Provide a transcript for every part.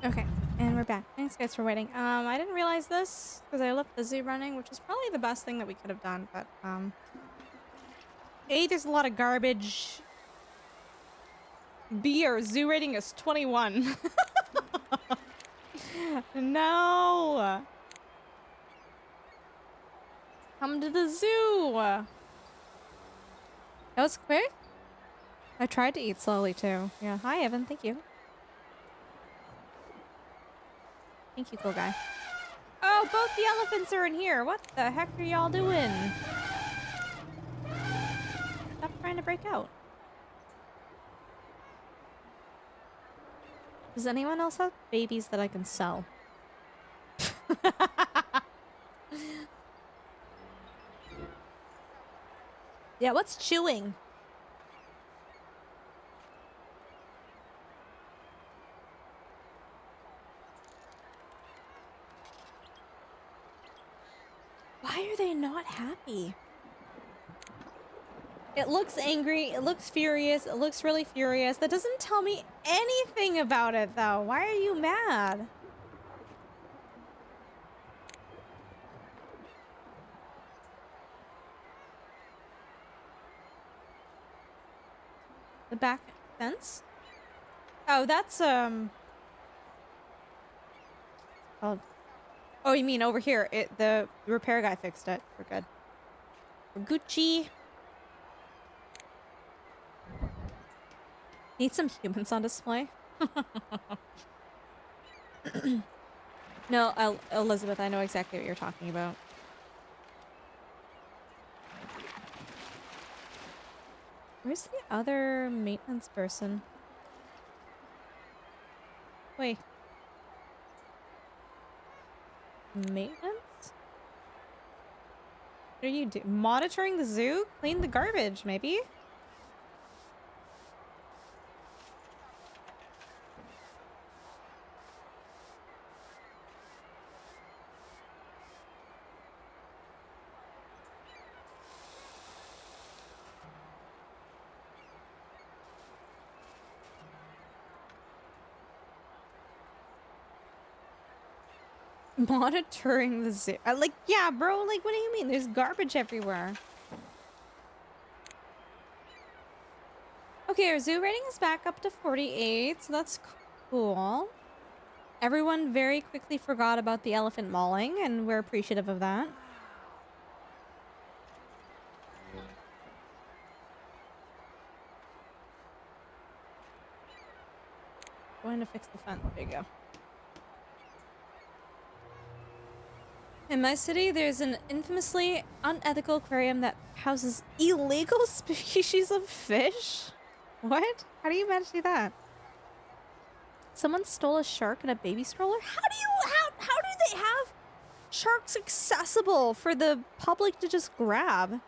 Okay, and we're back. Thanks guys for waiting. I didn't realize this because I left the zoo running, which is probably the best thing that we could have done, but A, there's a lot of garbage. B, our zoo rating is 21. No! Come to the zoo! That was quick? I tried to eat slowly too. Yeah, hi Evan, thank you. Thank you, cool guy. Oh, both the elephants are in here. What the heck are y'all doing? Stop trying to break out. Does anyone else have babies that I can sell? Yeah, what's chewing? Why are they not happy? It looks angry, it looks furious, it looks really furious. That doesn't tell me anything about it, though. Why are you mad? The back fence? Oh, that's, oh, oh, you mean over here. The repair guy fixed it. We're good. We're Gucci. Need some humans on display? No, Elizabeth, I know exactly what you're talking about. Where's the other maintenance person? Wait. Maintenance? What are you doing? Monitoring the zoo? Clean the garbage, maybe? Monitoring the zoo. Like, yeah, bro, like, what do you mean? There's garbage everywhere. Okay, our zoo rating is back up to 48, so that's cool. Everyone very quickly forgot about the elephant mauling, and we're appreciative of that. Going to fix the fence. There you go. In my city, there's an infamously unethical aquarium that houses illegal species of fish. What? How do you manage to do that? Someone stole a shark in a baby stroller? How do they have sharks accessible for the public to just grab?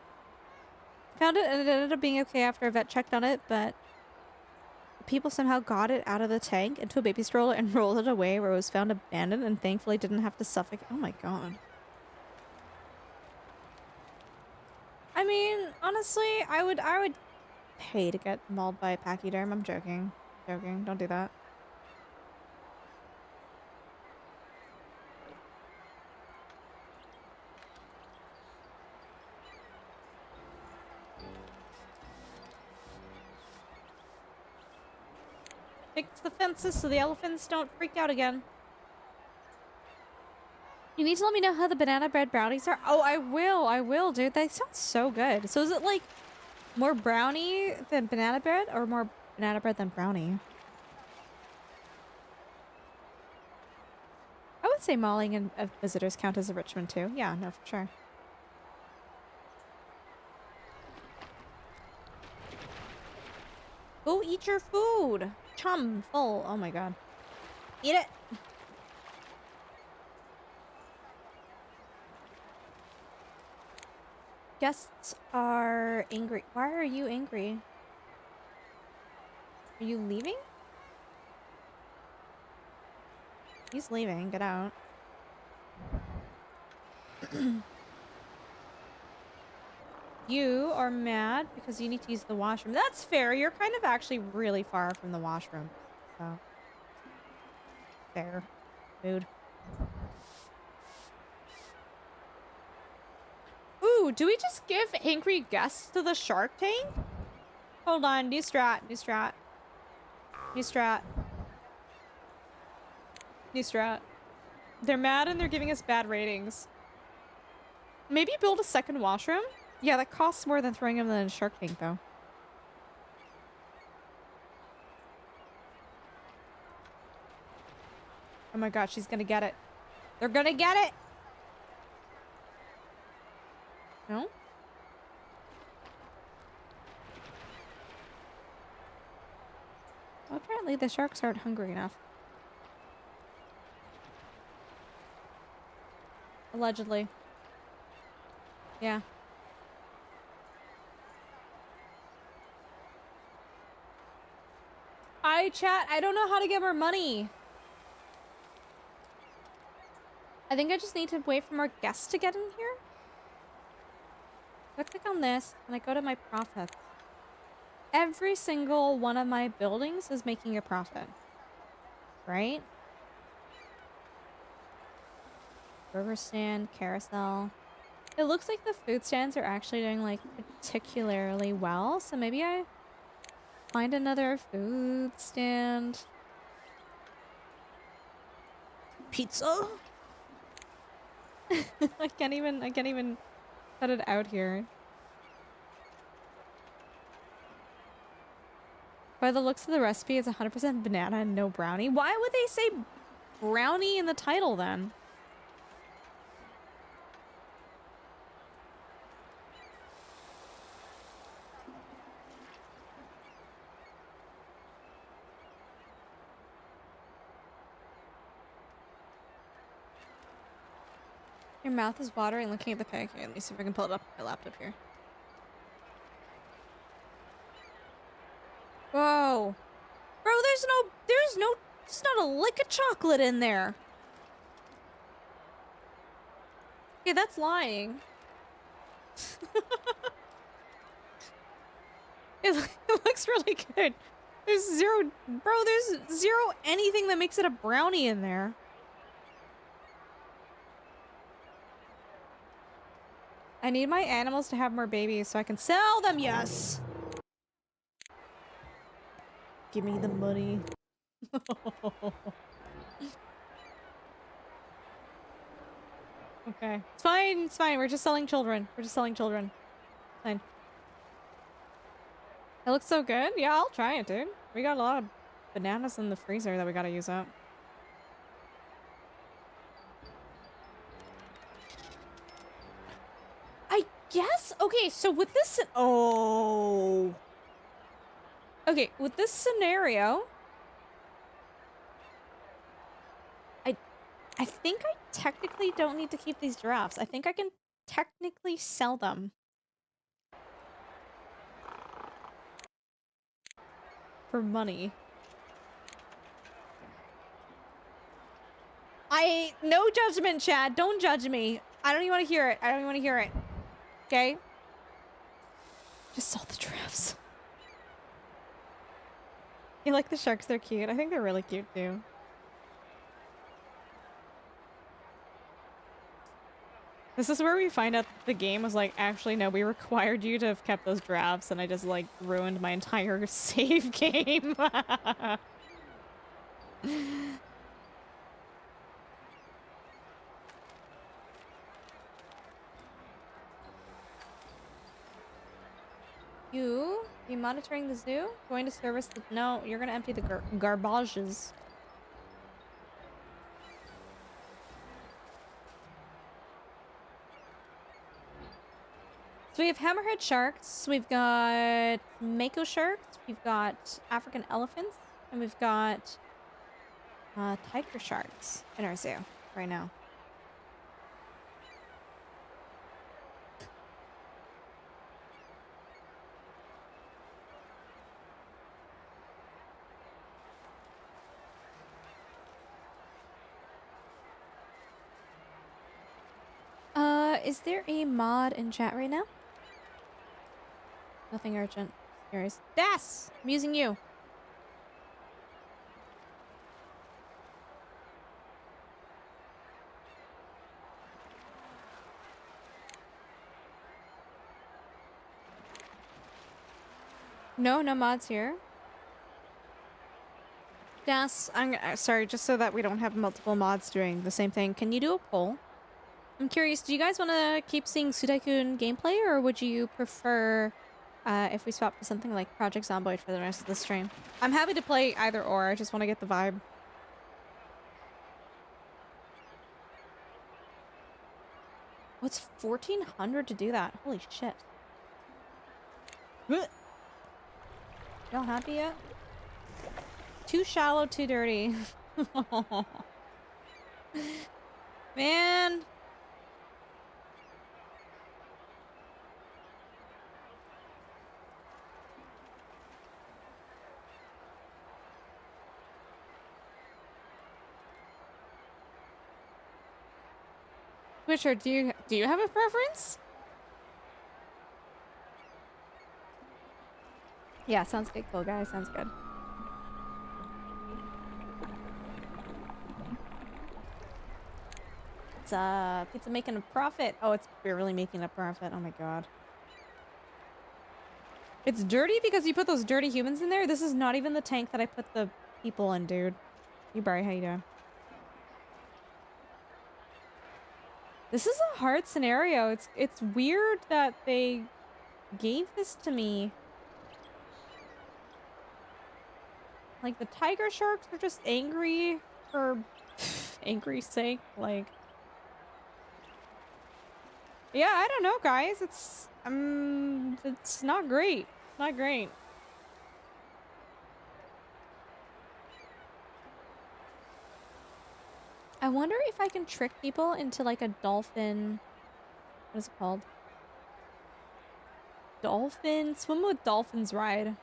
Found it and it ended up being okay after a vet checked on it, but people somehow got it out of the tank into a baby stroller and rolled it away where it was found abandoned and thankfully didn't have to suffocate. Oh my god. I mean, honestly, I would pay to get mauled by a pachyderm. I'm joking. Joking. Don't do that. Fix the fences so the elephants don't freak out again. You need to let me know how the banana bread brownies are. Oh, I will, dude. They sound so good. So is it like more brownie than banana bread or more banana bread than brownie? I would say mauling and visitors count as enrichment too. Yeah, no, for sure. Go eat your food. Chum full. Oh my god. Eat it. Guests are angry. Why are you angry? Are you leaving? He's leaving. Get out. You are mad because you need to use the washroom. That's fair. You're kind of actually really far from the washroom. So. Fair. Mood. Ooh, do we just give angry guests to the Shark Tank? Hold on, new strat, new strat. New strat. New strat. They're mad and they're giving us bad ratings. Maybe build a second washroom? Yeah, that costs more than throwing them in a Shark Tank, though. Oh my god, she's gonna get it. They're gonna get it! No? Well, apparently the sharks aren't hungry enough. Allegedly. Yeah. Chat, I don't know how to get more money. I think I just need to wait for more guests to get in here. So I click on this and I go to my profits. Every single one of my buildings is making a profit. Right? Burger stand, carousel. It looks like the food stands are actually doing like particularly well. So maybe I find another food stand. Pizza? I can't even cut it out here. By the looks of the recipe, it's 100% banana and no brownie. Why would they say brownie in the title then? Your mouth is watering looking at the pancake. Let me see if I can pull it up on my laptop here. Whoa. Bro, there's not a lick of chocolate in there. Okay, that's lying. It looks really good. There's zero anything that makes it a brownie in there. I need my animals to have more babies so I can sell them, yes! Give me the money. Okay. It's fine, it's fine. We're just selling children. We're just selling children. Fine. It looks so good. Yeah, I'll try it, dude. We got a lot of bananas in the freezer that we gotta use up. I guess? Okay, so with this... Oh... Okay, with this scenario... I think I technically don't need to keep these giraffes. I think I can technically sell them. For money. No judgment, Chad. Don't judge me. I don't even want to hear it. I don't even want to hear it. Okay? Just sell the giraffes. You like the sharks? They're cute. I think they're really cute, too. This is where we find out the game was like, actually, no, we required you to have kept those giraffes, and I just, like, ruined my entire save game. You monitoring the zoo? Going to service the... No, you're gonna empty the garbages. So we have hammerhead sharks, we've got mako sharks, we've got African elephants, and we've got tiger sharks in our zoo right now. Is there a mod in chat right now? Nothing urgent. Yours. Das! I'm using you. No, no mods here. Yes, I'm sorry, just so that we don't have multiple mods doing the same thing. Can you do a poll? I'm curious, do you guys want to keep seeing Tycoon gameplay, or would you prefer if we swap to something like Project Zomboid for the rest of the stream? I'm happy to play either or, I just want to get the vibe. What's 1,400 to do that? Holy shit. Y'all happy yet? Too shallow, too dirty. Man. Witcher, do you have a preference? Yeah, sounds good, cool guy. Sounds good. It's pizza making a profit. Oh, it's barely making a profit. Oh my god. It's dirty because you put those dirty humans in there? This is not even the tank that I put the people in, dude. You Barry, how you doing? This is a hard scenario. It's weird that they gave this to me. Like, the tiger sharks are just angry for angry's sake. Like, yeah, I don't know, guys. It's not great. Not great. I wonder if I can trick people into like a dolphin. What is it called? Dolphin swim with dolphins ride.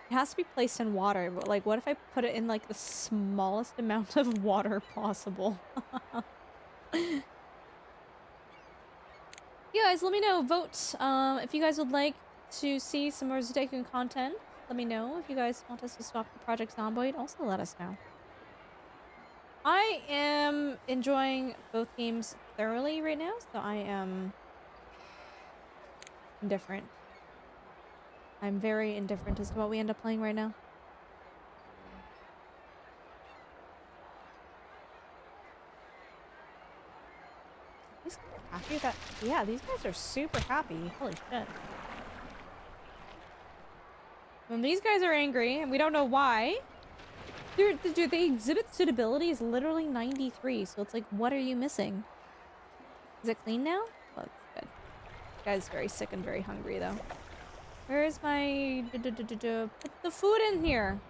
It has to be placed in water, but like, what if I put it in like the smallest amount of water possible? You guys, let me know. Vote. If you guys would like to see some more Tycoon content, let me know. If you guys want us to swap to Project Zomboid, also let us know. I am enjoying both games thoroughly right now, so I am indifferent. I'm very indifferent as to what we end up playing right now. These guys are happy that, yeah, these guys are super happy. Holy shit. When these guys are angry, and we don't know why, dude, the exhibit suitability is literally 93, so it's like, what are you missing? Is it clean now? Well, that's good. This guy's very sick and very hungry, though. Where is my... Put the food in here!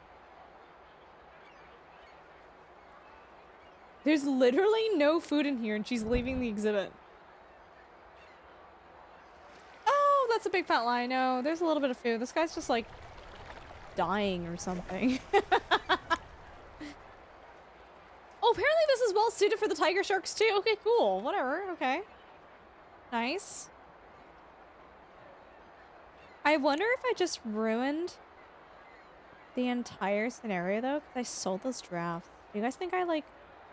There's literally no food in here, and she's leaving the exhibit. Oh, that's a big fat lie. No, there's a little bit of food. This guy's just, like, dying or something. Oh, apparently this is well suited for the tiger sharks, too. Okay, cool. Whatever. Okay. Nice. I wonder if I just ruined the entire scenario, though, because I sold those drafts. Do you guys think I, like,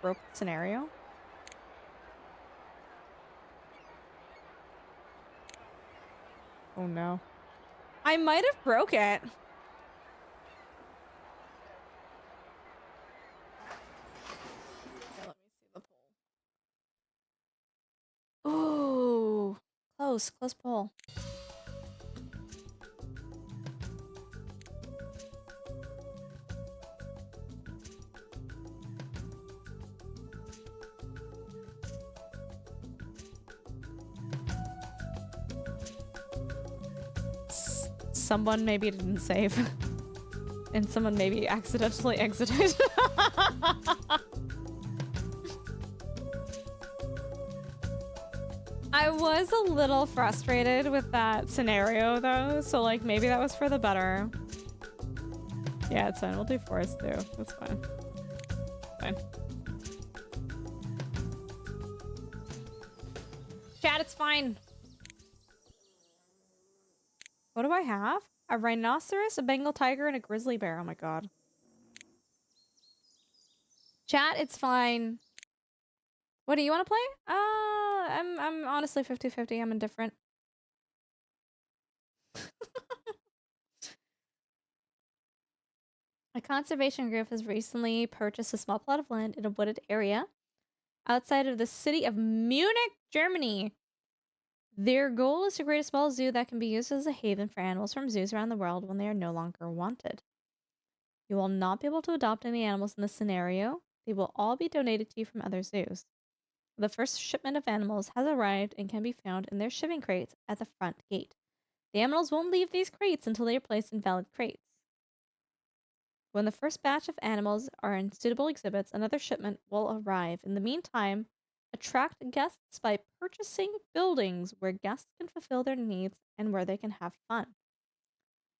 broke the scenario? Oh, no. I might have broke it. Okay, let me see the poll. Ooh. Close. Close poll. Someone maybe didn't save. And someone maybe accidentally exited. I was a little frustrated with that scenario, though, so, like, maybe that was for the better. Yeah, it's fine. We'll do forest, too. That's fine. Fine. Chat, it's fine. What do I have? A rhinoceros, a Bengal tiger, and a grizzly bear. Oh my god. Chat, it's fine. What do you want to play? I'm honestly 50-50. I'm indifferent. A conservation group has recently purchased a small plot of land in a wooded area outside of the city of Munich, Germany. Their goal is to create a small zoo that can be used as a haven for animals from zoos around the world when they are no longer wanted. You will not be able to adopt any animals in this scenario. They will all be donated to you from other zoos. The first shipment of animals has arrived and can be found in their shipping crates at the front gate. The animals won't leave these crates until they are placed in valid crates. When the first batch of animals are in suitable exhibits, another shipment will arrive. In the meantime, attract guests by purchasing buildings where guests can fulfill their needs and where they can have fun.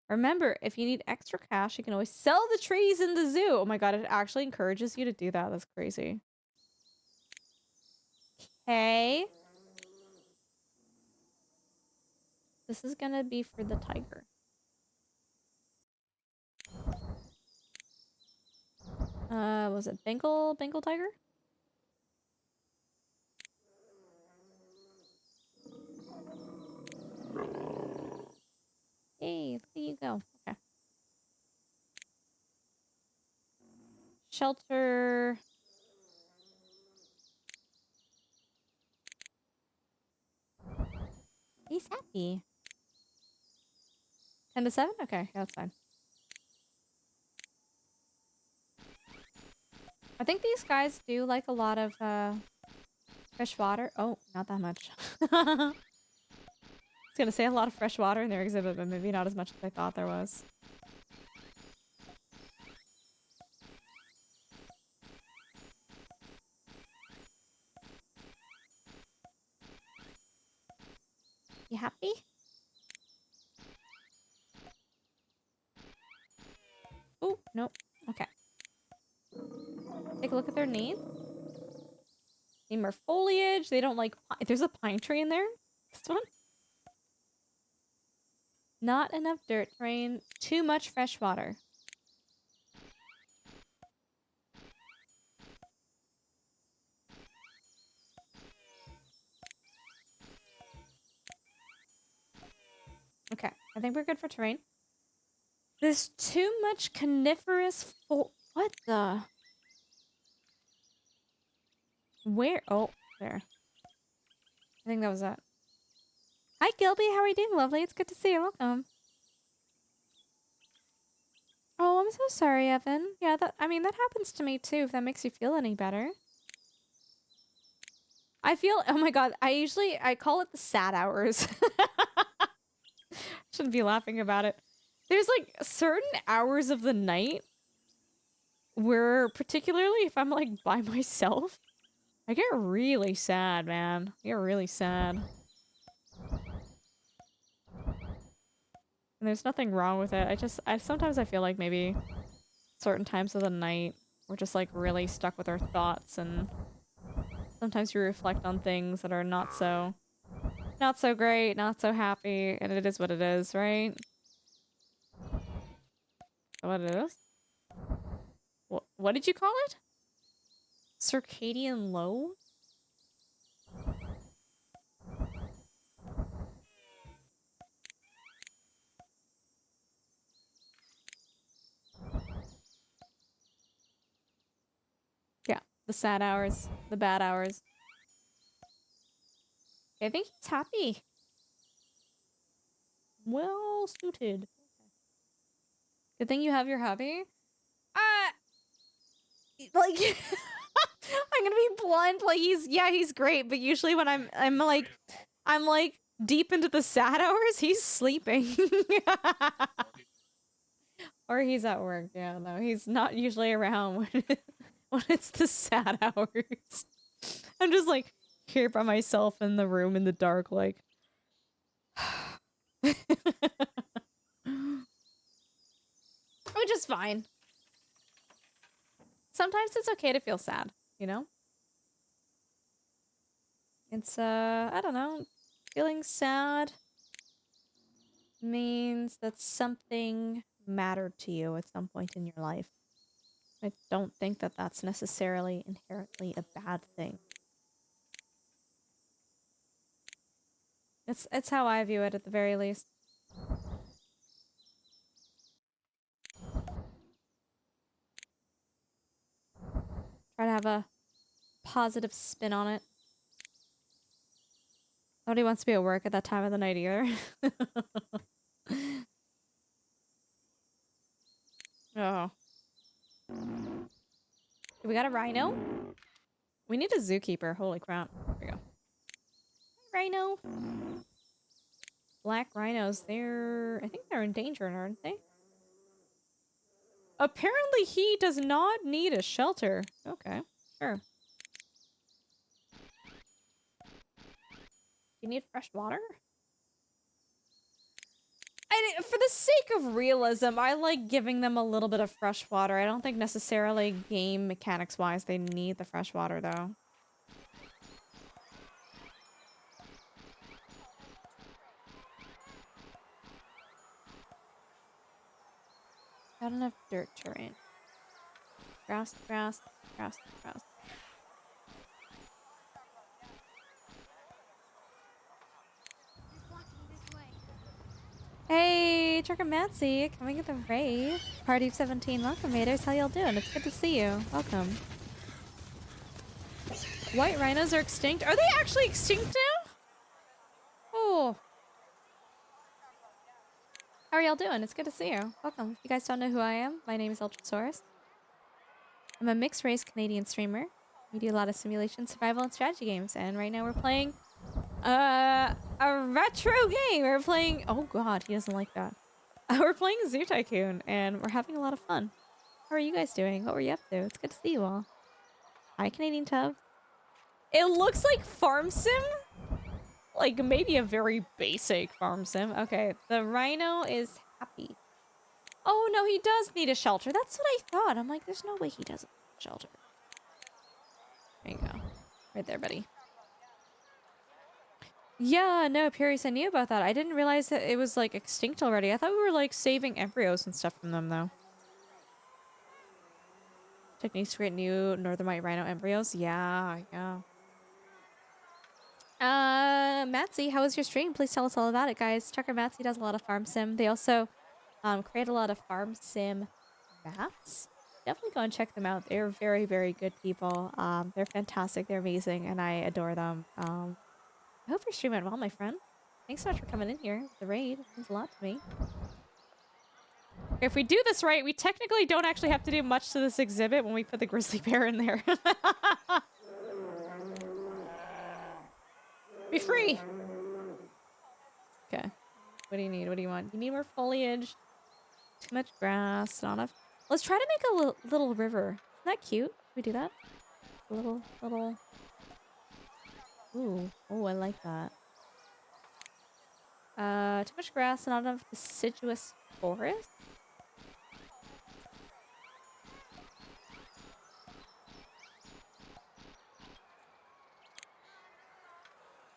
Remember, if you need extra cash, you can always sell the trees in the zoo. Oh my god, it actually encourages you to do that. That's crazy. Okay. This is gonna be for the tiger. Was it Bengal tiger? Hey, there you go. Okay. Shelter. He's happy. 10 to 7? Okay, yeah, that's fine. I think these guys do like a lot of fresh water. Oh, not that much. I was gonna say a lot of fresh water in their exhibit, but maybe not as much as I thought there was. You happy? Oh, nope. Okay. Take a look at their needs. Need more foliage. They don't like there's a pine tree in there. This one. Not enough dirt terrain. Too much fresh water. Okay, I think we're good for terrain. There's too much coniferous what the? Where? Oh, there. I think that was that. Hi, Gilby. How are you doing, lovely? It's good to see you. Welcome. Oh, I'm so sorry, Evan. Yeah, that that happens to me too, if that makes you feel any better. I feel, oh my god, I call it the sad hours. Shouldn't be laughing about it. There's like certain hours of the night where, particularly if I'm like by myself, I get really sad, man. I get really sad. And there's nothing wrong with it. I sometimes I feel like maybe certain times of the night we're just like really stuck with our thoughts, and sometimes you reflect on things that are not so great, not so happy, and it is what it is, right? What it is? What did you call it? Circadian low? Yeah, the sad hours, the bad hours. I think he's happy. Well suited. Good thing you have your hobby. Like I'm gonna be blunt. Like he's great, but usually when I'm like deep into the sad hours, he's sleeping. Or he's at work. Yeah, no, he's not usually around when it's the sad hours. I'm just like here by myself in the room in the dark, like. Which is fine. Sometimes it's okay to feel sad, you know? It's, I don't know. Feeling sad means that something mattered to you at some point in your life. I don't think that that's necessarily inherently a bad thing. It's how I view it at the very least. Try to have a positive spin on it. Nobody wants to be at work at that time of the night either. Oh. We got a rhino? We need a zookeeper. Holy crap. There we go. Rhino. Black rhinos. I think they're endangered, aren't they? Apparently he does not need a shelter. Okay. Sure. You need fresh water? For the sake of realism, I like giving them a little bit of fresh water. I don't think necessarily game mechanics-wise they need the fresh water, though. Not enough dirt terrain. Grass, grass, grass, grass. Hey, Trucker Matsy, coming at the raid. Party of 17, welcome, maters. How y'all doing? It's good to see you. Welcome. White rhinos are extinct. Are they actually extinct now? Oh. How are y'all doing? It's good to see you. Welcome. If you guys don't know who I am, my name is Ultrasaurus. I'm a mixed-race Canadian streamer. We do a lot of simulation, survival, and strategy games. And right now we're playing a retro game. We're playing... Oh god, he doesn't like that. We're playing Zoo Tycoon, and we're having a lot of fun. How are you guys doing? What were you up to? It's good to see you all. Hi, Canadian Tub. It looks like Farm Sim. Like, maybe a very basic Farm Sim. Okay, the rhino is happy. Oh, no, he does need a shelter. That's what I thought. I'm like, there's no way he doesn't need a shelter. There you go. Right there, buddy. Yeah, no, Purius, I knew about that. I didn't realize that it was, like, extinct already. I thought we were, like, saving embryos and stuff from them, though. Techniques to create new northern white rhino embryos? Yeah, yeah. Matsy, how was your stream? Please tell us all about it, guys. Trucker Matsy does a lot of farm sim. They also create a lot of farm sim maps. Definitely go and check them out. They're very, very good people. They're fantastic. They're amazing, and I adore them. I hope your stream went well, my friend. Thanks so much for coming in here. The raid means a lot to me. If we do this right, we technically don't actually have to do much to this exhibit when we put the grizzly bear in there. Be free! Okay. What do you need? What do you want? You need more foliage. Too much grass. Not enough. Let's try to make a little river. Isn't that cute? Can we do that? A little... Ooh. Oh, I like that. Too much grass. Not enough deciduous forest.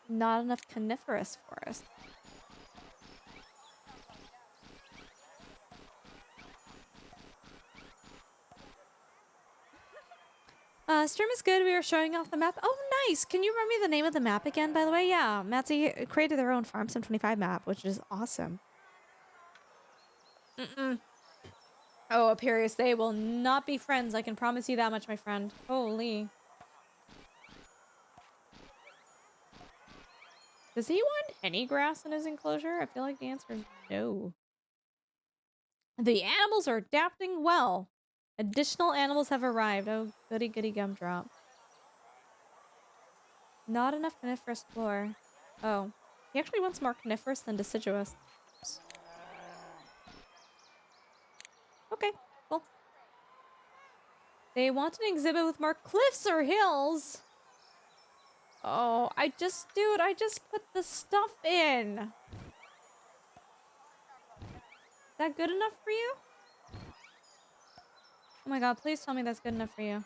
Not enough coniferous forest. Stream is good. We were showing off the map. Oh, nice. Can you remember me the name of the map again, by the way? Yeah, Matsy created their own Farm Sim 25 map, which is awesome. Oh, Apirius, they will not be friends. I can promise you that much, my friend. Holy. Does he want any grass in his enclosure? I feel like the answer is no. The animals are adapting well. Additional animals have arrived. Oh, goody goody gumdrop. Not enough coniferous floor. Oh. He actually wants more coniferous than deciduous. Oops. Okay, cool. They want an exhibit with more cliffs or hills. Oh, dude, I just put the stuff in. Is that good enough for you? Oh my god, please tell me that's good enough for you.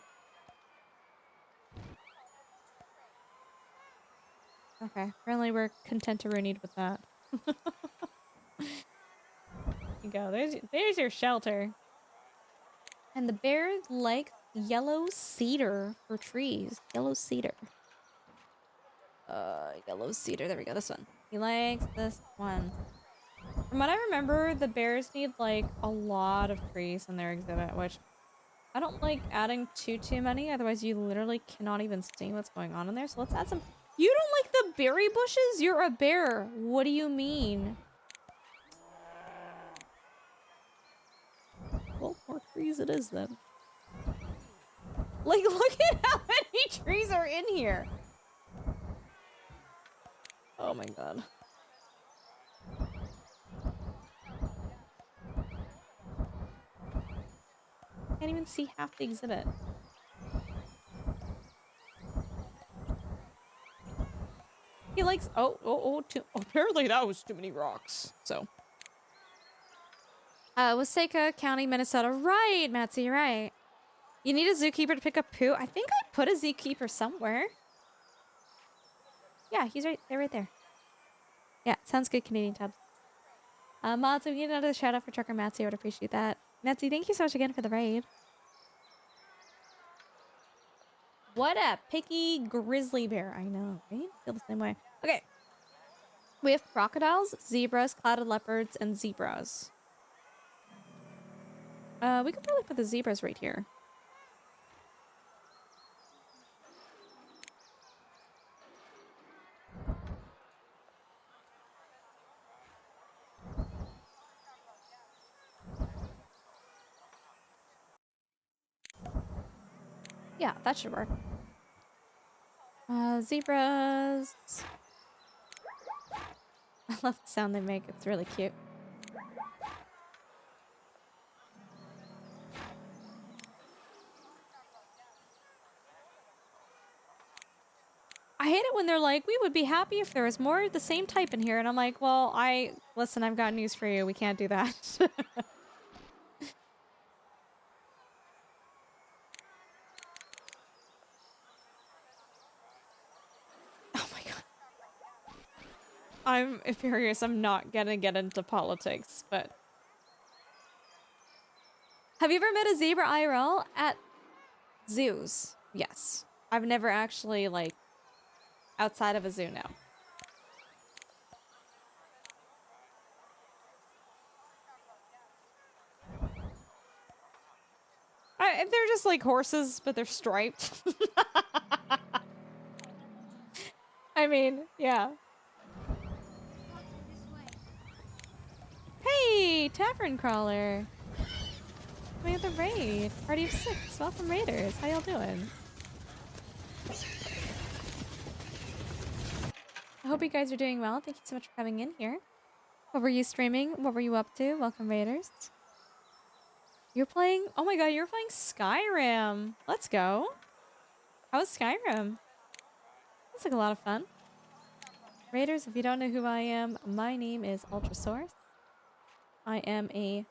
Okay, apparently we're content to rooneyed with that. There you go, there's your shelter. And the bear likes yellow cedar for trees. Yellow cedar. Yellow cedar, there we go, this one. He likes this one. From what I remember, the bears need, like, a lot of trees in their exhibit, which I don't like adding too many, otherwise you literally cannot even see what's going on in there. So let's add some. You don't like the berry bushes? You're a bear. What do you mean? Well, more trees it is then. Like, look at how many trees are in here. Oh my god. Can't even see half the exhibit. He likes apparently that was too many rocks. So Waseca County, Minnesota. Right, Matsy, you're right. You need a zookeeper to pick up poo. I think I put a zookeeper somewhere. Yeah, he's right there. Yeah, sounds good, Canadian Tubs. Mods, if we get another shout out for Trucker Matsy, I would appreciate that. Matsy, thank you so much again for the raid. What a picky grizzly bear. I know, right? Feel the same way. Okay. We have crocodiles, zebras, clouded leopards, and zebras. We could probably put the zebras right here. Yeah, that should work. Zebras. I love the sound they make. It's really cute. I hate it when they're like, we would be happy if there was more of the same type in here. And I'm like, well, listen, I've got news for you. We can't do that. Oh my god. I'm furious. I'm not gonna get into politics, but... Have you ever met a zebra IRL at zoos? Yes. I've never actually, like, outside of a zoo now. They're just like horses, but they're striped. I mean, yeah. Hey, Tavern Crawler. We have the raid. Party of 6. Welcome, Raiders. How y'all doing? I hope you guys are doing well. Thank you so much for coming in here. What were you streaming? What were you up to? Welcome, Raiders. You're playing... Oh my god, you're playing Skyrim. Let's go. How was Skyrim? That's like a lot of fun. Raiders, if you don't know who I am, my name is Ultrasource. I am a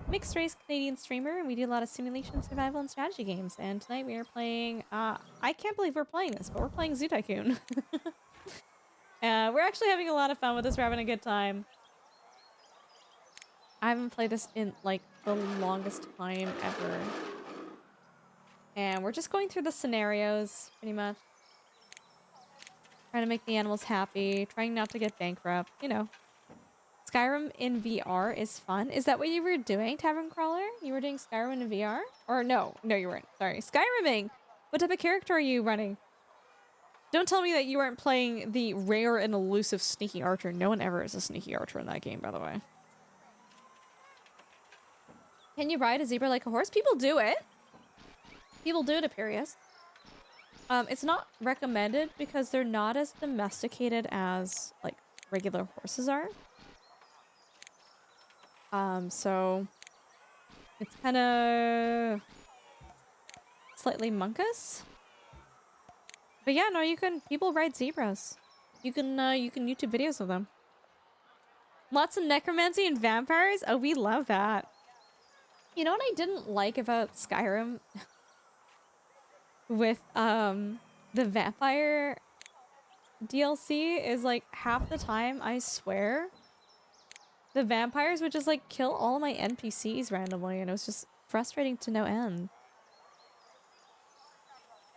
mixed race Canadian streamer, and we do a lot of simulation, survival, and strategy games. And tonight we are playing, I can't believe we're playing this, but we're playing Zoo Tycoon. We're actually having a lot of fun with this. We're having a good time. I haven't played this in, like, the longest time ever. And we're just going through the scenarios, pretty much. Trying to make the animals happy, trying not to get bankrupt, you know. Skyrim in VR is fun. Is that what you were doing, Tavern Crawler? You were doing Skyrim in VR? Or no, you weren't. Sorry. Skyriming! What type of character are you running? Don't tell me that you weren't playing the rare and elusive Sneaky Archer. No one ever is a Sneaky Archer in that game, by the way. Can you ride a zebra like a horse? People do it. People do it at Pirius. It's not recommended because they're not as domesticated as, like, regular horses are. So it's kind of slightly monkus. But yeah, no, people ride zebras. You can YouTube videos of them. Lots of necromancy and vampires. Oh, we love that. You know what I didn't like about Skyrim with, the vampire DLC is, like, half the time, I swear, the vampires would just, like, kill all my NPCs randomly, and it was just frustrating to no end.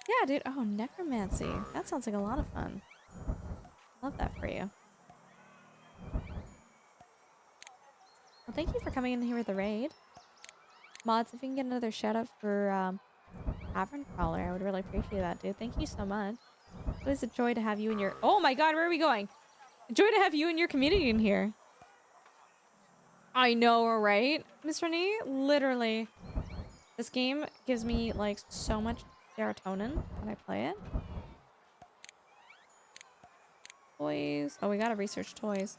Yeah, dude. Oh, necromancy. That sounds like a lot of fun. Love that for you. Well, thank you for coming in here with the raid. Mods, if you can get another shout out for, tavern crawler. I would really appreciate that, dude. Thank you so much. It was a joy to have you in your... Oh my god, where are we going? A joy to have you and your community in here. I know, right? Miss Renee? Literally. This game gives me, like, so much serotonin when I play it. Toys. Oh, we gotta research toys.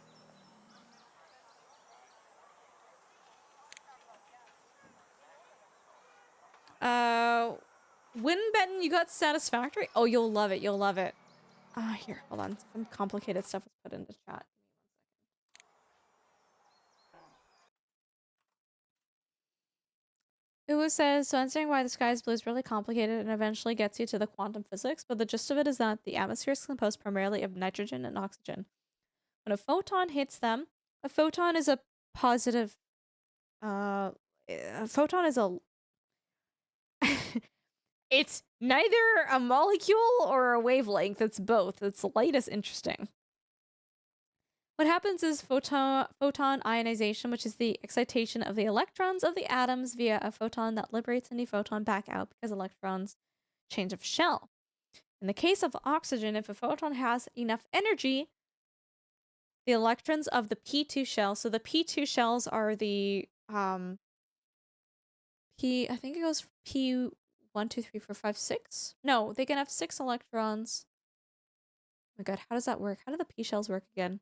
Win Benton, you got satisfactory? Oh, you'll love it. You'll love it. Here, hold on. Some complicated stuff was put into chat. Uwu says, so answering why the sky is blue is really complicated and eventually gets you to the quantum physics, but the gist of it is that the atmosphere is composed primarily of nitrogen and oxygen. When a photon hits them, a photon is a positive, a photon is a... It's neither a molecule or a wavelength, it's both. Its light is interesting. What happens is photon ionization, which is the excitation of the electrons of the atoms via a photon that liberates a new photon back out because electrons change of shell. In the case of oxygen, if a photon has enough energy, the electrons of the P2 shell, so the P2 shells are the I think it goes P1, 2, 3, 4, 5, 6? No, they can have 6 electrons. Oh my god, how does that work? How do the P shells work again?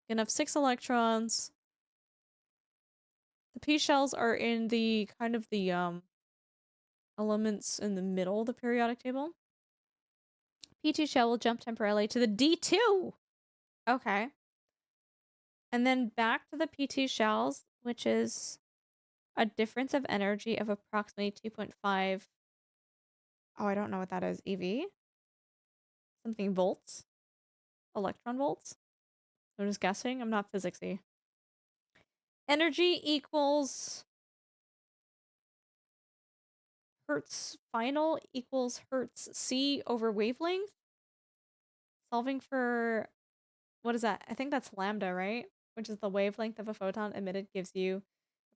Can have 6 electrons. The P shells are in the kind of the elements in the middle of the periodic table. P2 shell will jump temporarily to the D2. Okay. And then back to the P2 shells, which is a difference of energy of approximately 2.5. Oh, I don't know what that is. EV? Something volts? Electron volts? I'm just guessing. I'm not physicsy. Energy equals Hertz final equals Hertz C over wavelength. Solving for, what is that? I think that's lambda, right? Which is the wavelength of a photon emitted gives you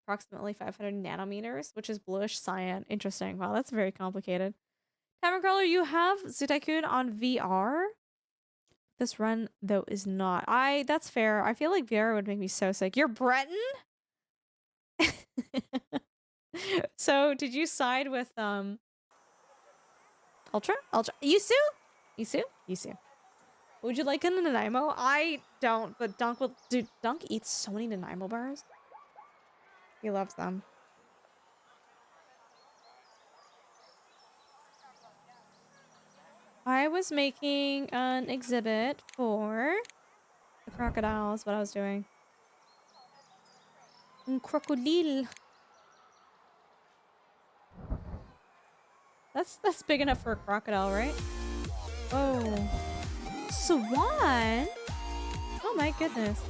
approximately 500 nanometers, which is bluish cyan. Interesting. Wow, that's very complicated. Tavern Crawler, you have Tycoon on VR? This run, though, is not. That's fair. I feel like VR would make me so sick. You're Breton? So, did you side with, Ultra? Yusu? Yusu. Would you like a Nanaimo? I don't, but Dunk will... Dude, Dunk eats so many Nanaimo bars. He loves them. I was making an exhibit for the crocodile is what I was doing. Un crocodile. That's big enough for a crocodile, right? Oh. Swan? Oh my goodness.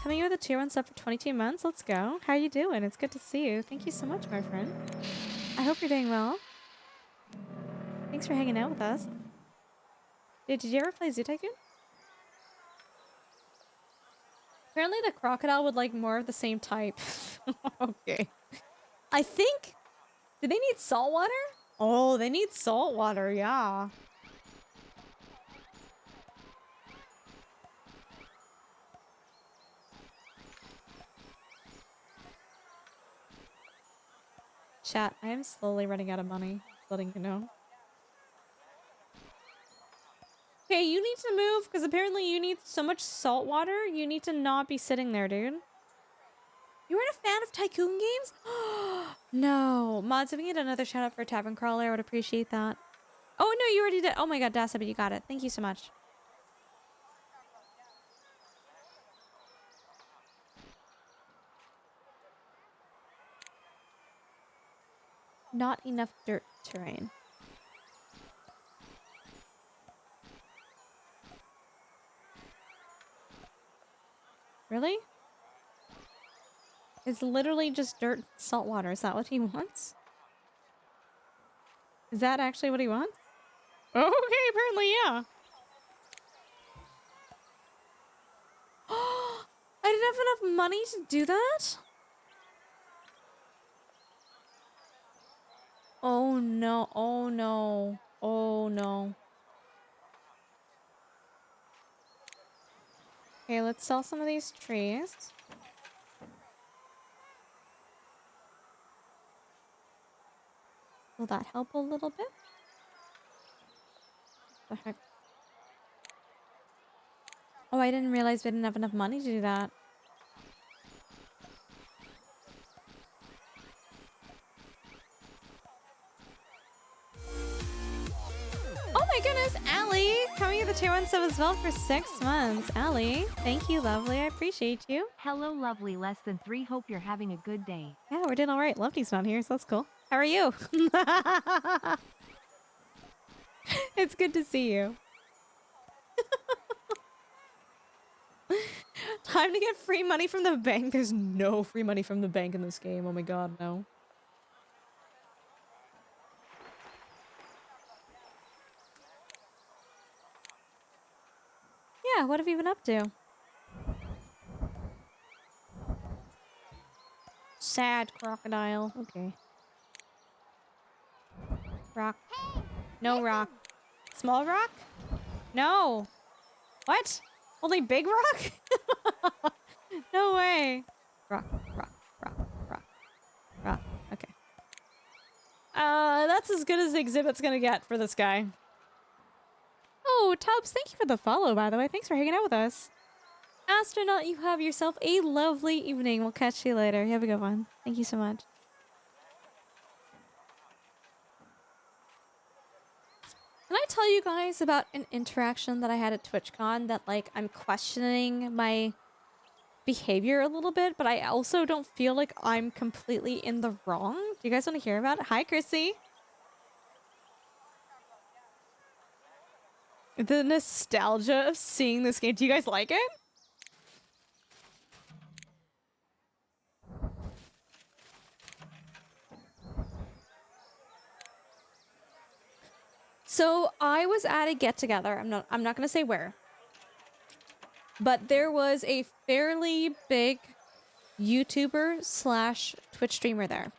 Coming with a tier 1 sub for 22 months? Let's go. How you doing? It's good to see you. Thank you so much, my friend. I hope you're doing well. Thanks for hanging out with us. Dude, did you ever play Zoo Tycoon? Apparently the crocodile would like more of the same type. Okay. I think... Do they need salt water? Oh, they need salt water, yeah. Chat, I am slowly running out of money. Just letting you know. Okay, you need to move because apparently you need so much salt water. You need to not be sitting there, dude. You weren't a fan of Tycoon games? No. Mods, if we get another shout out for Tavern Crawler, I would appreciate that. Oh, no, you already did. Oh my god, Dasa, but you got it. Thank you so much. Not enough dirt terrain. Really? It's literally just dirt and salt water. Is that what he wants? Is that actually what he wants? Okay, apparently, yeah. I didn't have enough money to do that? Oh no, oh no, oh no. Okay, let's sell some of these trees. Will that help a little bit? The heck? Oh, I didn't realize we didn't have enough money to do that. Oh my goodness, Allie! Coming with the tier 1 sub as well for 6 months. Allie, thank you, lovely. I appreciate you. Hello, lovely. Less than 3. Hope you're having a good day. Yeah, we're doing all right. Lovely's not here, so that's cool. How are you? It's good to see you. Time to get free money from the bank. There's no free money from the bank in this game. Oh my god, no. Yeah, what have you been up to? Sad crocodile. Okay. Rock. No rock. Small rock? No. What? Only big rock? No way. Rock, rock, rock, rock, rock. Okay. That's as good as the exhibit's gonna get for this guy. Oh, Tubbs, thank you for the follow, by the way. Thanks for hanging out with us. Astronaut, you have yourself a lovely evening. We'll catch you later. You have a good one. Thank you so much. Can I tell you guys about an interaction that I had at TwitchCon that, like, I'm questioning my behavior a little bit, but I also don't feel like I'm completely in the wrong? Do you guys want to hear about it? Hi, Chrissy. The nostalgia of seeing this game. Do you guys like it? So I was at a get-together. I'm not gonna say where. But there was a fairly big YouTuber slash Twitch streamer there.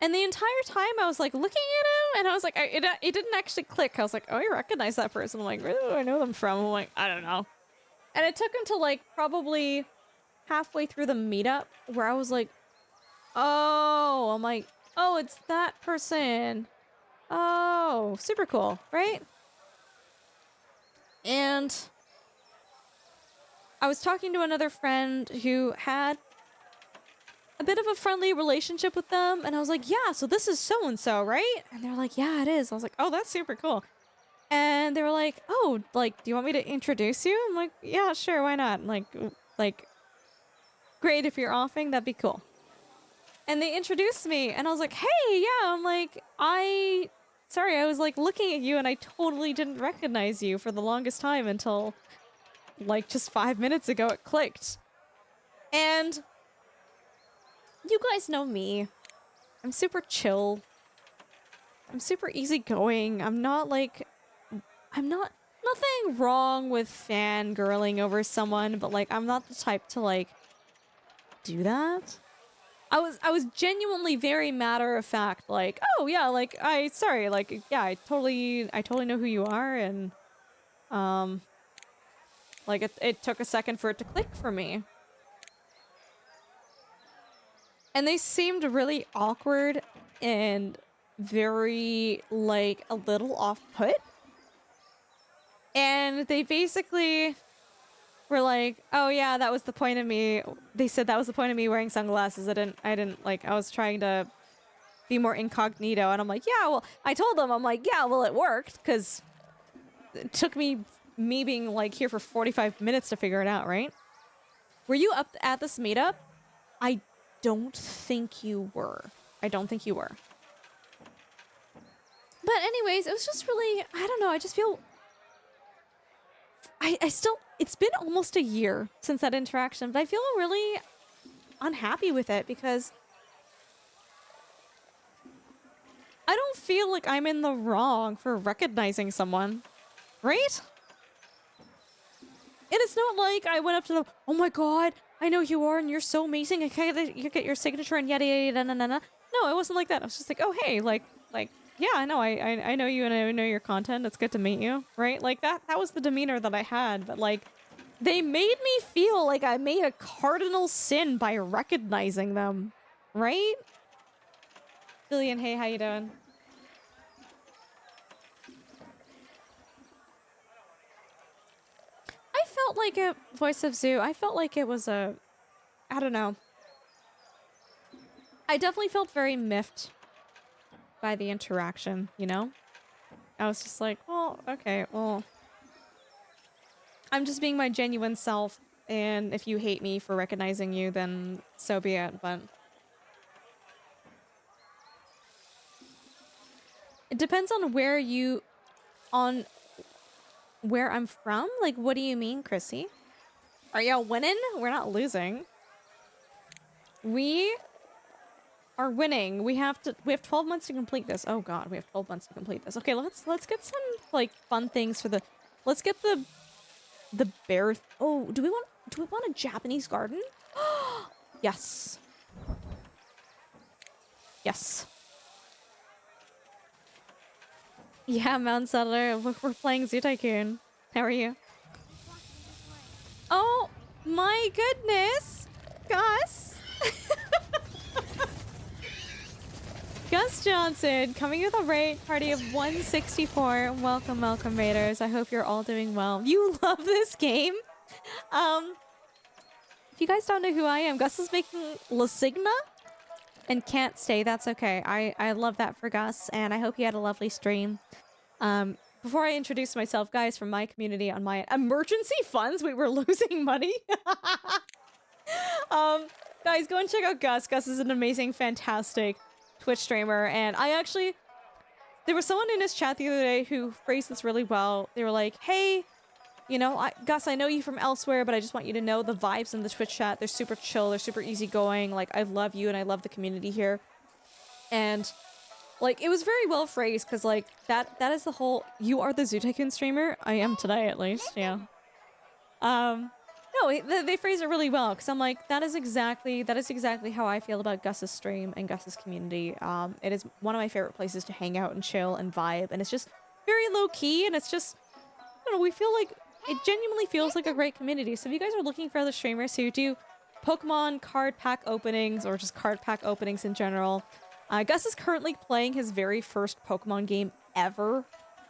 And the entire time I was like looking at him and I was like, it didn't actually click. I was like, oh, I recognize that person. I'm like, where do I know them from? I'm like, I don't know. And it took until like probably halfway through the meetup where I was like, oh, I'm like, oh, it's that person. Oh, super cool, right? And I was talking to another friend who had a bit of a friendly relationship with them, and I was like, yeah, so this is so-and-so, right? And they're like, yeah, it is. I was like, oh, that's super cool. And they were like, oh, like, do you want me to introduce you? I'm like, yeah, sure, why not? Like, great, if you're offing, that'd be cool. And they introduced me, and I was like, hey, yeah, I'm like, sorry, I was like looking at you and I totally didn't recognize you for the longest time until like just 5 minutes ago it clicked. And you guys know me. I'm super chill. I'm super easygoing. I'm not nothing wrong with fangirling over someone, but like I'm not the type to like do that. I was genuinely very matter of fact, like, oh yeah, like sorry, like yeah, I totally know who you are, and like it took a second for it to click for me. And they seemed really awkward and very like a little off-put. And they basically were like, oh yeah, that was the point of me. They said that was the point of me wearing sunglasses. I didn't like, I was trying to be more incognito. And I'm like, yeah, well, I told them, I'm like, yeah, well, it worked. Because it took me being like here for 45 minutes to figure it out, right? Were you up at this meetup? I don't think you were. I don't think you were. But anyways, it was just really, I don't know, I just feel... I still, it's been almost a year since that interaction, but I feel really unhappy with it because I don't feel like I'm in the wrong for recognizing someone, right? And it's not like I went up to them, oh my god, I know who you are and you're so amazing, I can't get your signature and yada yada yada yada. No, it wasn't like that. I was just like, oh hey, yeah, I know, I know you and I know your content. It's good to meet you, right? Like that was the demeanor that I had, but like they made me feel like I made a cardinal sin by recognizing them, right? Jillian, hey, how you doing? I felt like a Voice of Zoo. I felt like it was a, I don't know. I definitely felt very miffed by the interaction, you know? I was just like, well, okay, well, I'm just being my genuine self, and if you hate me for recognizing you, then so be it, but it depends on on where I'm from? Like, what do you mean, Chrissy? Are y'all winning? We're not losing. We are winning. We have 12 months to complete this. Oh god, we have 12 months to complete this. Okay, let's get some like fun things for the let's get the bear. Oh, do we want a Japanese garden? Yes. Yes. Yeah, Mount Settler. We're playing Zoo Tycoon. How are you? Oh my goodness, Gus. Gus Johnson coming with a raid party of 164. Welcome, welcome, raiders. I hope you're all doing well. You love this game. If you guys don't know who I am, Gus is making Lasigna and can't stay. That's okay. I love that for Gus, and I hope he had a lovely stream. Before I introduce myself, guys, from my community on my emergency funds, we were losing money. Guys, go and check out Gus. Gus is an amazing, fantastic Twitch streamer, and there was someone in his chat the other day who phrased this really well. They were like, hey, you know, Gus, I know you from elsewhere, but I just want you to know the vibes in the Twitch chat, they're super chill, they're super easygoing, like, I love you and I love the community here. And, like, it was very well phrased, because, like, that is the whole, you are the Zoo Tycoon streamer? I am today, at least, yeah. No, they phrase it really well, because I'm like, that is exactly how I feel about Gus's stream and Gus's community. It is one of my favorite places to hang out and chill and vibe, and it's just very low-key, and it's just, I don't know, we feel like, it genuinely feels like a great community. So if you guys are looking for other streamers who do Pokemon card pack openings, or just card pack openings in general, Gus is currently playing his very first Pokemon game ever,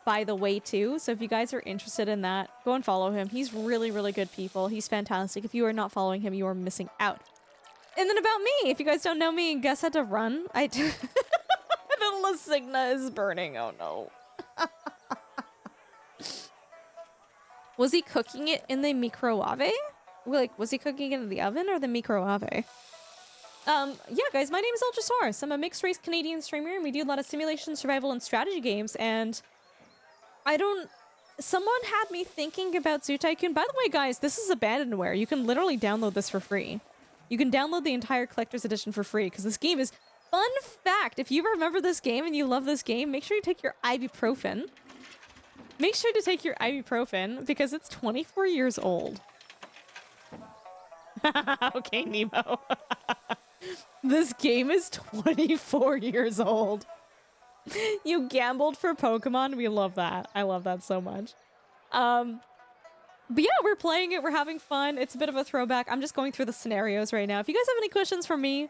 by the way, too. So if you guys are interested in that, go and follow him. He's really, really good people. He's fantastic. If you are not following him, you are missing out. And then about me, if you guys don't know me, Gus had to run. The Lasigna is burning. Oh no. Was he cooking it in the microwave? Like, was he cooking it in the oven or the microwave? Yeah, guys, my name is Ultrasaurus. I'm a mixed-race Canadian streamer, and we do a lot of simulation, survival, and strategy games, and someone had me thinking about Zoo Tycoon. By the way, guys, this is abandonware. You can literally download this for free. You can download the entire collector's edition for free, because this game is... Fun fact, if you remember this game and you love this game, make sure you take your ibuprofen. Make sure to take your ibuprofen, because it's 24 years old. Okay, Nemo. This game is 24 years old. You gambled for Pokemon? We love that. I love that so much. But yeah, we're playing it. We're having fun. It's a bit of a throwback. I'm just going through the scenarios right now. If you guys have any questions for me,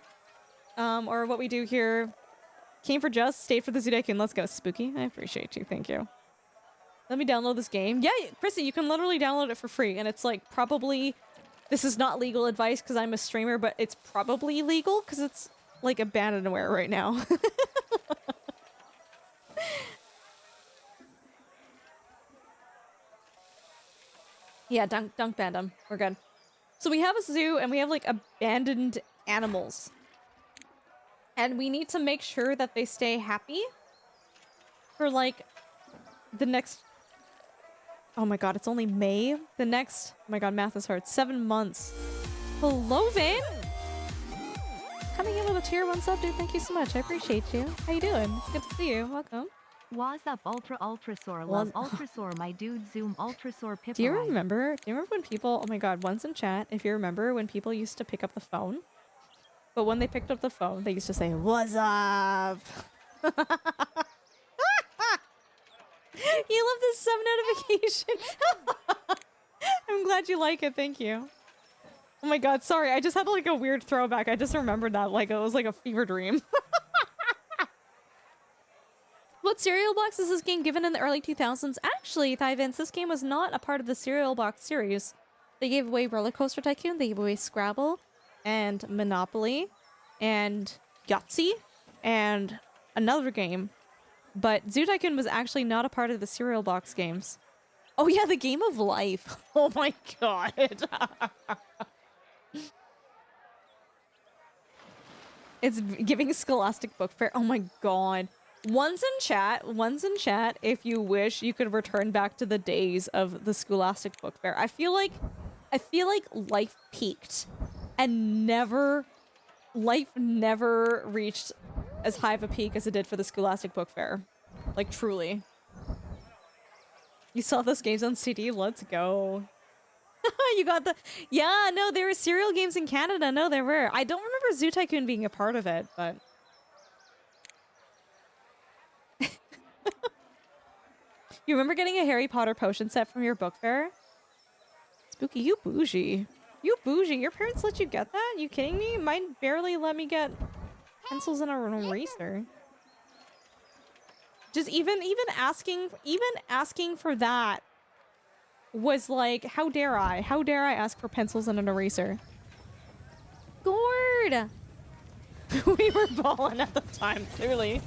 or what we do here, came for just, stayed for the Zoo Tycoon. Let's go, Spooky. I appreciate you. Thank you. Let me download this game. Yeah, Chrissy, you can literally download it for free. And it's like probably... This is not legal advice because I'm a streamer, but it's probably legal because it's like abandonware right now. Yeah, dunk banned them. We're good. So we have a zoo and we have like abandoned animals. And we need to make sure that they stay happy for like the next... Oh my god, it's only May? The next... Oh my god, math is hard. 7 months. Hello, Vane! Coming in with a tier 1 sub, dude. Thank you so much. I appreciate you. How you doing? It's good to see you. Welcome. What's up, Ultrasaur? Love Ultrasaur, my dude. Zoom Ultrasaur Pippa. Do you remember when people... Oh my god, once in chat, if you remember when people used to pick up the phone But when they picked up the phone, they used to say, "What's up?" You love this sub notification. I'm glad you like it. Thank you. Oh my god, sorry. I just had like a weird throwback. I just remembered that like it was like a fever dream. What cereal box is this game given in the early 2000s? Actually, Thivance, this game was not a part of the cereal box series. They gave away Roller Coaster Tycoon, they gave away Scrabble, and Monopoly, and Yahtzee, and another game. But Zoo Tycoon was actually not a part of the cereal box games. Oh yeah, the Game of Life. Oh my god. It's giving Scholastic Book Fair. Oh my god. One's in chat if you wish you could return back to the days of the Scholastic Book Fair. I feel like life peaked and life never reached as high of a peak as it did for the Scholastic Book Fair. Like, truly. You saw those games on CD? Let's go. You got the... Yeah, no, there were cereal games in Canada. No, there were. I don't remember Zoo Tycoon being a part of it, but... You remember getting a Harry Potter potion set from your book fair? Spooky, you bougie. You bougie. Your parents let you get that? You kidding me? Mine barely let me get pencils and an eraser. Just even asking for that was like, how dare I? How dare I ask for pencils and an eraser? Gord! We were balling at the time, clearly.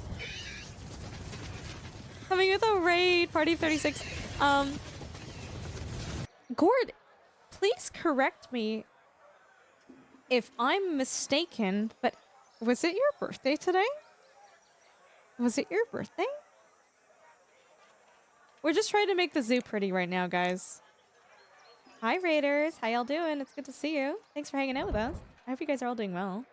Coming with a raid, party 36. Gord, please correct me if I'm mistaken, but was it your birthday today? Was it your birthday? We're just trying to make the zoo pretty right now, guys. Hi, Raiders. How y'all doing? It's good to see you. Thanks for hanging out with us. I hope you guys are all doing well.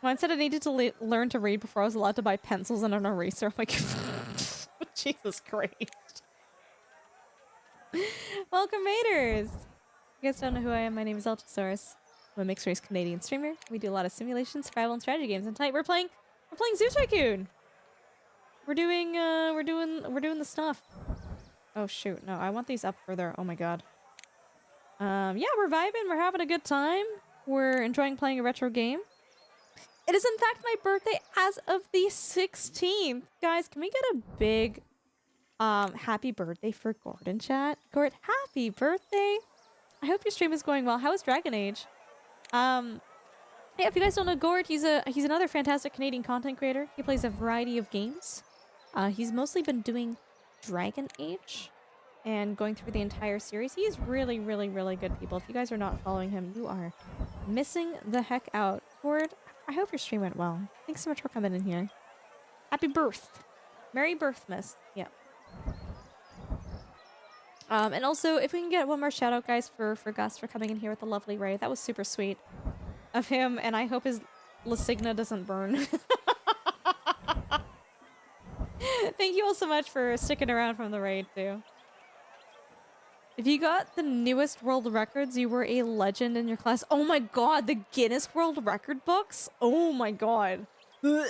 Mine said I needed to learn to read before I was allowed to buy pencils and an eraser. I'm like, Jesus Christ. Welcome, Raiders. You guys don't know who I am. My name is Ultrasaurus. I'm a mixed race Canadian streamer. We do a lot of simulation, survival, and strategy games. And tonight we're playing Zoo Tycoon. We're doing the stuff. Oh shoot, no, I want these up further. Oh my god. Yeah, we're vibing. We're having a good time. We're enjoying playing a retro game. It is in fact my birthday as of the 16th. Guys, can we get a big happy birthday for Gordon chat? Gord, happy birthday. I hope your stream is going well. How is Dragon Age? Yeah, if you guys don't know Gord, he's another fantastic Canadian content creator. He plays a variety of games. He's mostly been doing Dragon Age and going through the entire series. He's really, really, really good people. If you guys are not following him, you are missing the heck out. Gord, I hope your stream went well. Thanks so much for coming in here. Happy birth. Merry birthmas. Yeah. And also, if we can get one more shout out, guys, for Gus for coming in here with a lovely raid. That was super sweet of him, and I hope his Lasigna doesn't burn. Thank you all so much for sticking around from the raid, too. If you got the newest world records, you were a legend in your class. Oh my god, the Guinness World Record books? Oh my god. Ugh.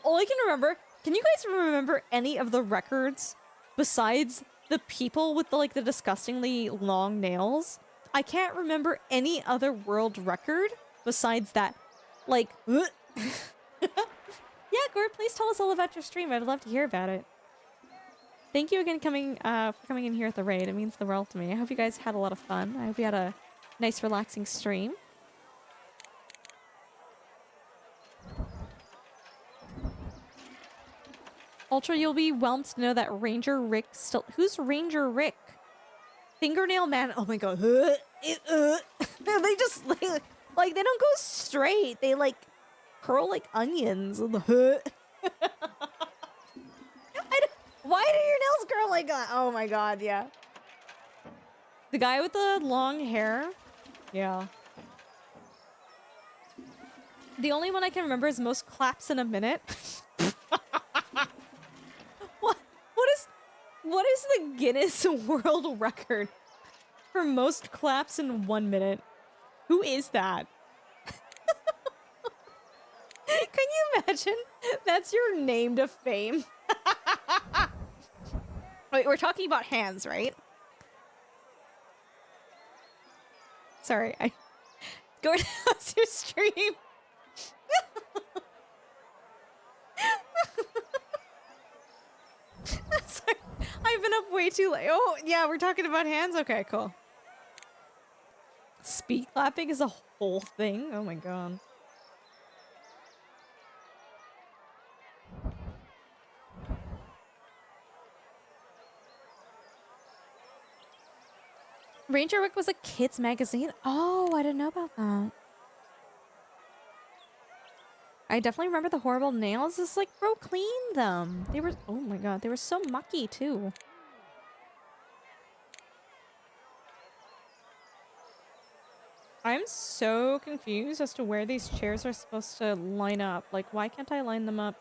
All I can remember... Can you guys remember any of the records besides the people with the disgustingly long nails? I can't remember any other world record besides that. Like... Yeah, Gord, please tell us all about your stream. I'd love to hear about it. Thank you again for coming in here at the raid. It means the world to me. I hope you guys had a lot of fun. I hope you had a nice, relaxing stream. Ultra, you'll be whelmed to know that Ranger Rick still... Who's Ranger Rick? Fingernail Man... Oh my god. They just... Like, they don't go straight. They, curl like onions. Why do your nails curl like that? Oh my god, yeah. The guy with the long hair? Yeah. The only one I can remember is most claps in a minute. What is the Guinness World Record for most claps in 1 minute? Who is that? Imagine that's your name to fame. Wait, we're talking about hands, right? Sorry, Gordon, how's your stream? Sorry, I've been up way too late. Oh, yeah, we're talking about hands? Okay, cool. Speed clapping is a whole thing? Oh my god. Ranger Rick was a kid's magazine? Oh, I didn't know about that. I definitely remember the horrible nails. It's like, bro, clean them. They were, oh my god, they were so mucky too. I'm so confused as to where these chairs are supposed to line up. Like, why can't I line them up?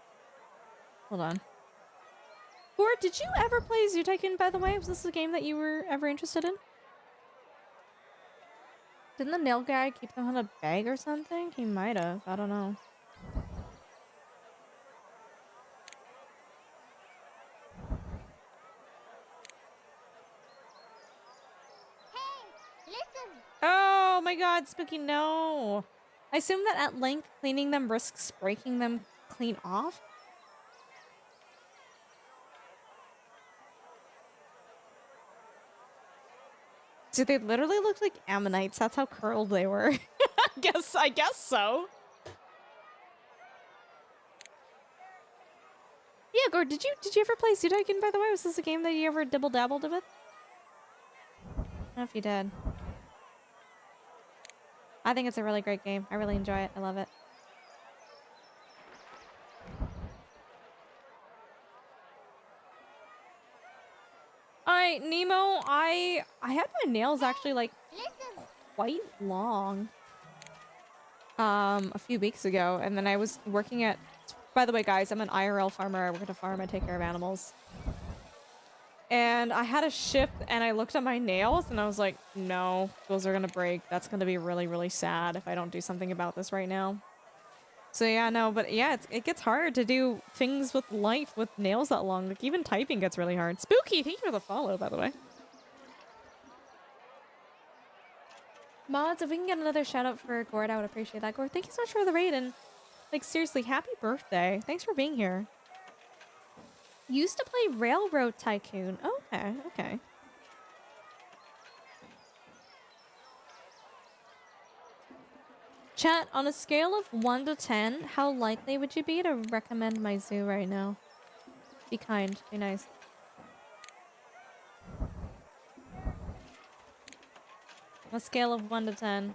Hold on. Or did you ever play Zoo Tycoon, by the way? Was this a game that you were ever interested in? Didn't the nail guy keep them in a bag or something? He might have. I don't know. Hey, listen. Oh my god, Spooky, no. I assume that at length cleaning them risks breaking them clean off? Dude, they literally looked like ammonites. That's how curled they were. I guess so. Yeah, Gord, did you ever play Sudoku, by the way? Was this a game that you ever dibble-dabbled with? I don't know if you did. I think it's a really great game. I really enjoy it. I love it. Alright, Nemo, I had my nails actually like quite long a few weeks ago, and then I was working at, by the way guys, I'm an IRL farmer. I work at a farm. I take care of animals. And I had a shift and I looked at my nails and I was like, no, those are gonna break. That's gonna be really, really sad if I don't do something about this right now. So yeah, no, but yeah, it gets hard to do things with life with nails that long. Like even typing gets really hard. Spooky, thank you for the follow, by the way. Mods, if we can get another shout out for Gord, I would appreciate that. Gord, thank you so much for the raid, and like seriously, happy birthday. Thanks for being here. Used to play Railroad Tycoon. Okay, okay. Chat, on a scale of 1 to 10, how likely would you be to recommend my zoo right now? Be kind. Be nice. On a scale of 1 to 10.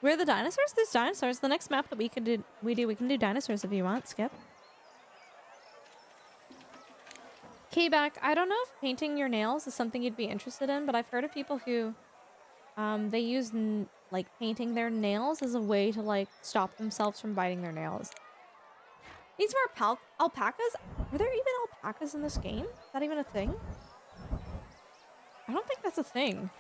Where are the dinosaurs? There's dinosaurs. The next map that we can do dinosaurs if you want, Skip. K-Back, I don't know if painting your nails is something you'd be interested in, but I've heard of people who they use like painting their nails as a way to like stop themselves from biting their nails. These more alpacas? Are there even alpacas in this game? Is that even a thing? I don't think that's a thing.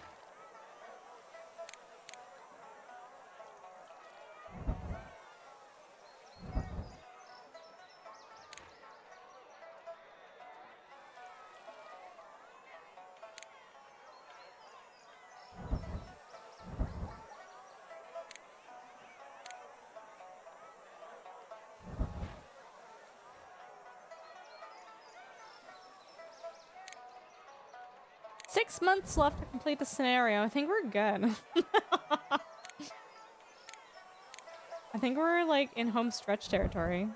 Six months left to complete the scenario. I think we're good. I think we're like in home stretch territory.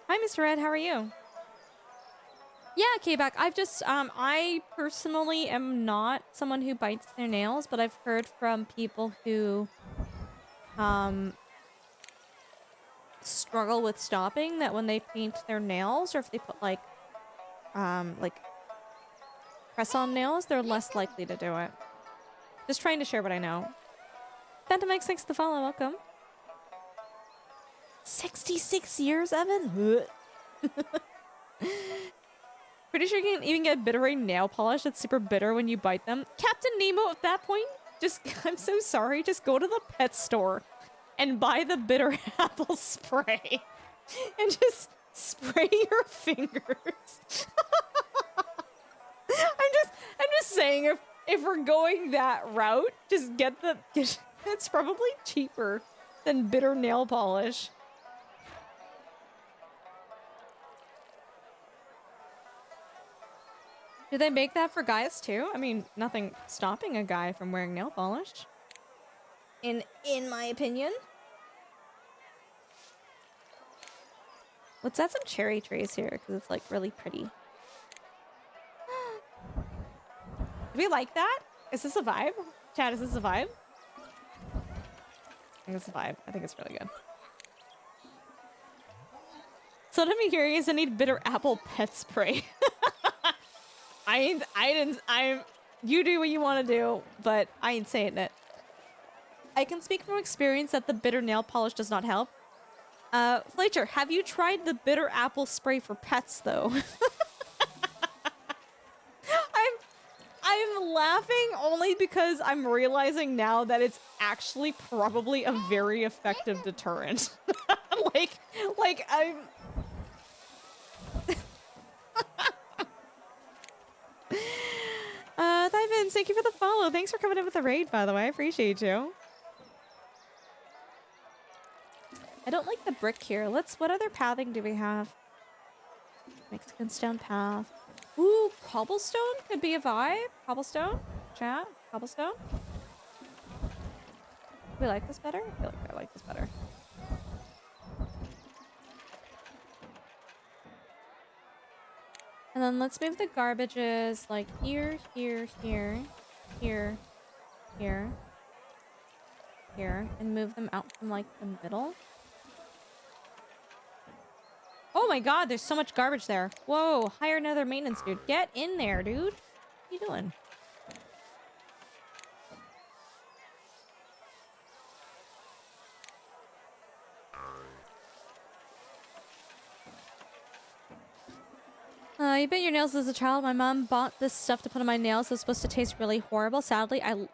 Hi, Mr. Ed. How are you? Yeah, K-Back. I've just, I personally am not someone who bites their nails, but I've heard from people who, struggle with stopping that when they paint their nails or if they put like press-on nails, they're less likely to do it. Just trying to share what I know. Phantom X, thanks for the follow. Welcome. 66 years, Evan? Pretty sure you can even get bitterate nail polish that's super bitter when you bite them. Captain Nemo, at that point, just, I'm so sorry, just go to the pet store and buy the bitter apple spray. And just spray your fingers. I'm just saying, if we're going that route, just get it's probably cheaper than bitter nail polish. Do they make that for guys too? I mean, nothing stopping a guy from wearing nail polish. In my opinion. Let's add some cherry trees here because it's like really pretty. Do we like that? Is this a vibe? Chad, is this a vibe? I think it's a vibe. I think it's really good. So let me curious, I need bitter apple pet spray. You do what you want to do, but I ain't saying it. I can speak from experience that the bitter nail polish does not help. Fletcher, have you tried the bitter apple spray for pets though? I'm laughing only because I'm realizing now that it's actually probably a very effective deterrent. like I'm Thivins, thank you for the follow. Thanks for coming in with the raid, by the way. I appreciate you. I don't like the brick here. What other pathing do we have? Mexican stone path. Ooh, cobblestone could be a vibe. Cobblestone? Chat? Cobblestone? Do we like this better? I feel like I like this better. And then let's move the garbages like here, here, here, here, here, here, and move them out from like the middle. Oh my god, there's so much garbage there. Whoa, hire another maintenance dude. Get in there, dude. What are you doing? You bit your nails as a child. My mom bought this stuff to put on my nails. It was supposed to taste really horrible. Sadly, you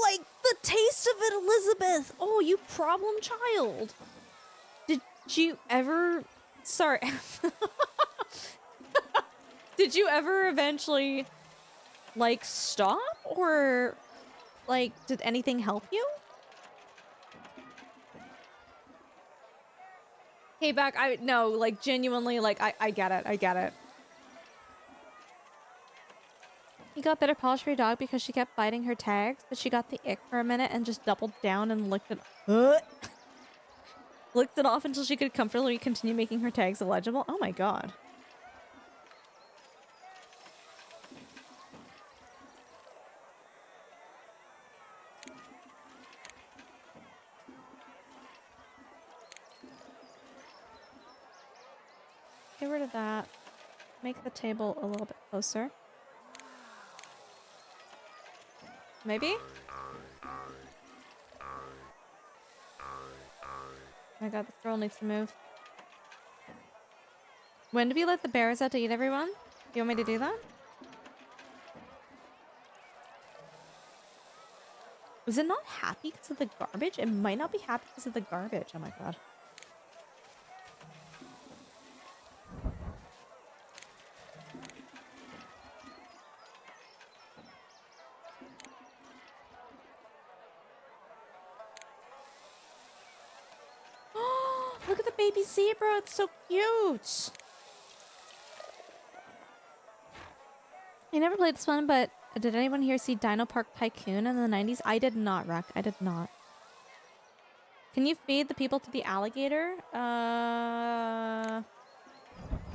like the taste of it, Elizabeth. Oh, you problem child. Did you ever... Sorry. Did you ever eventually, like, stop? Or, like, did anything help you? Hey, back, no, like, genuinely, like, I get it, I get it. You got better polish for your dog because she kept biting her tags, but she got the ick for a minute and just doubled down and licked it licked it off until she could comfortably continue making her tags illegible. Oh my god. Get rid of that. Make the table a little bit closer. Maybe? Oh my god, this girl needs to move. When do we let the bears out to eat everyone? Do you want me to do that? Is it not happy because of the garbage? It might not be happy because of the garbage. Oh my god. Look at the baby zebra. It's so cute. I never played this one, but did anyone here see Dino Park Tycoon in the 90s? I did not, Ruck. I did not. Can you feed the people to the alligator?